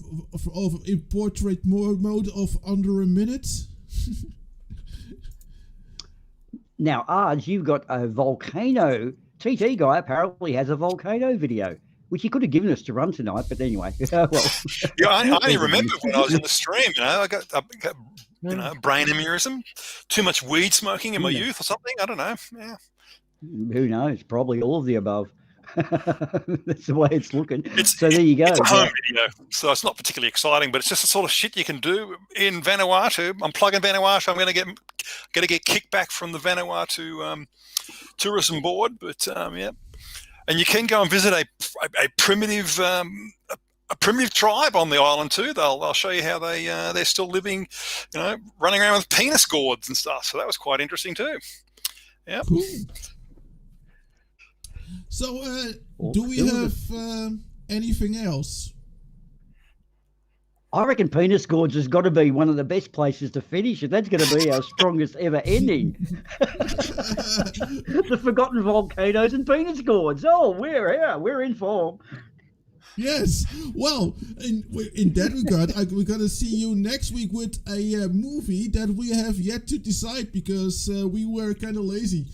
portrait mode of under a minute. Now, Arj, you've got a volcano. TT guy apparently has a volcano video, which he could have given us to run tonight, but anyway. Well, yeah, I only remember when I was in the stream. I got brain aneurysm, too much weed smoking in my youth or something. I don't know. Yeah. Who knows? Probably all of the above. That's the way it's looking. So there you go. It's a home video, so it's not particularly exciting, but it's just the sort of shit you can do in Vanuatu. I'm plugging Vanuatu. I'm going to get kickback from the Vanuatu tourism board, but yeah. And you can go and visit a primitive tribe on the island too. They'll show you how they're still living, running around with penis gourds and stuff. So that was quite interesting too. Yeah. Cool. So, do we have anything else? I reckon penis gorge has got to be one of the best places to finish it. That's going to be our strongest ever ending. The forgotten volcanoes and penis gorge. Oh, we're in form. Yes. Well, in that regard, we're going to see you next week with a movie that we have yet to decide because we were kind of lazy.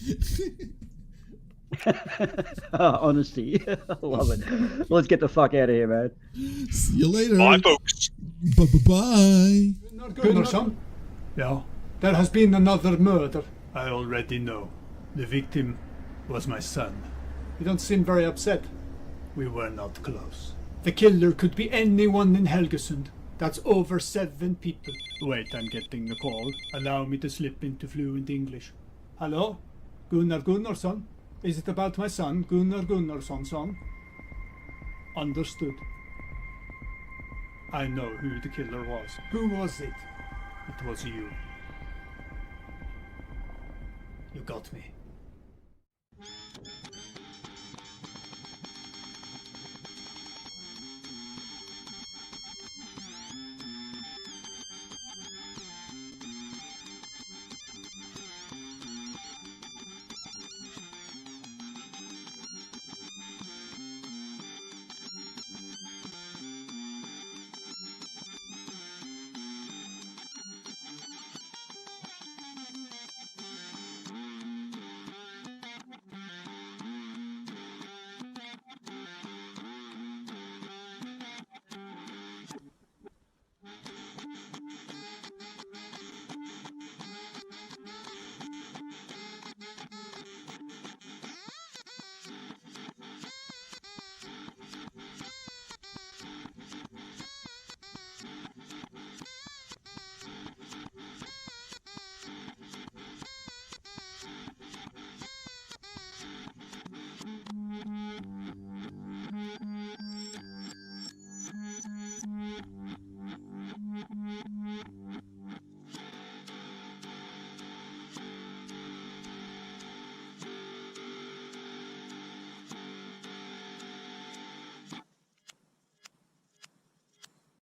Honesty. I love it. Let's get the fuck out of here, man. See you later. Bye, folks. Bye. Gunnarsson? Yeah, there has been another murder. I already know. The victim was my son. You don't seem very upset. We were not close. The killer could be anyone in Helgesund. That's over 7 people. Wait, I'm getting a call. Allow me to slip into fluent English. Hello? Gunnar Gunnarsson? Is it about my son, Gunnar Gunnarsson? Understood. I know who the killer was. Who was it? It was you. You got me.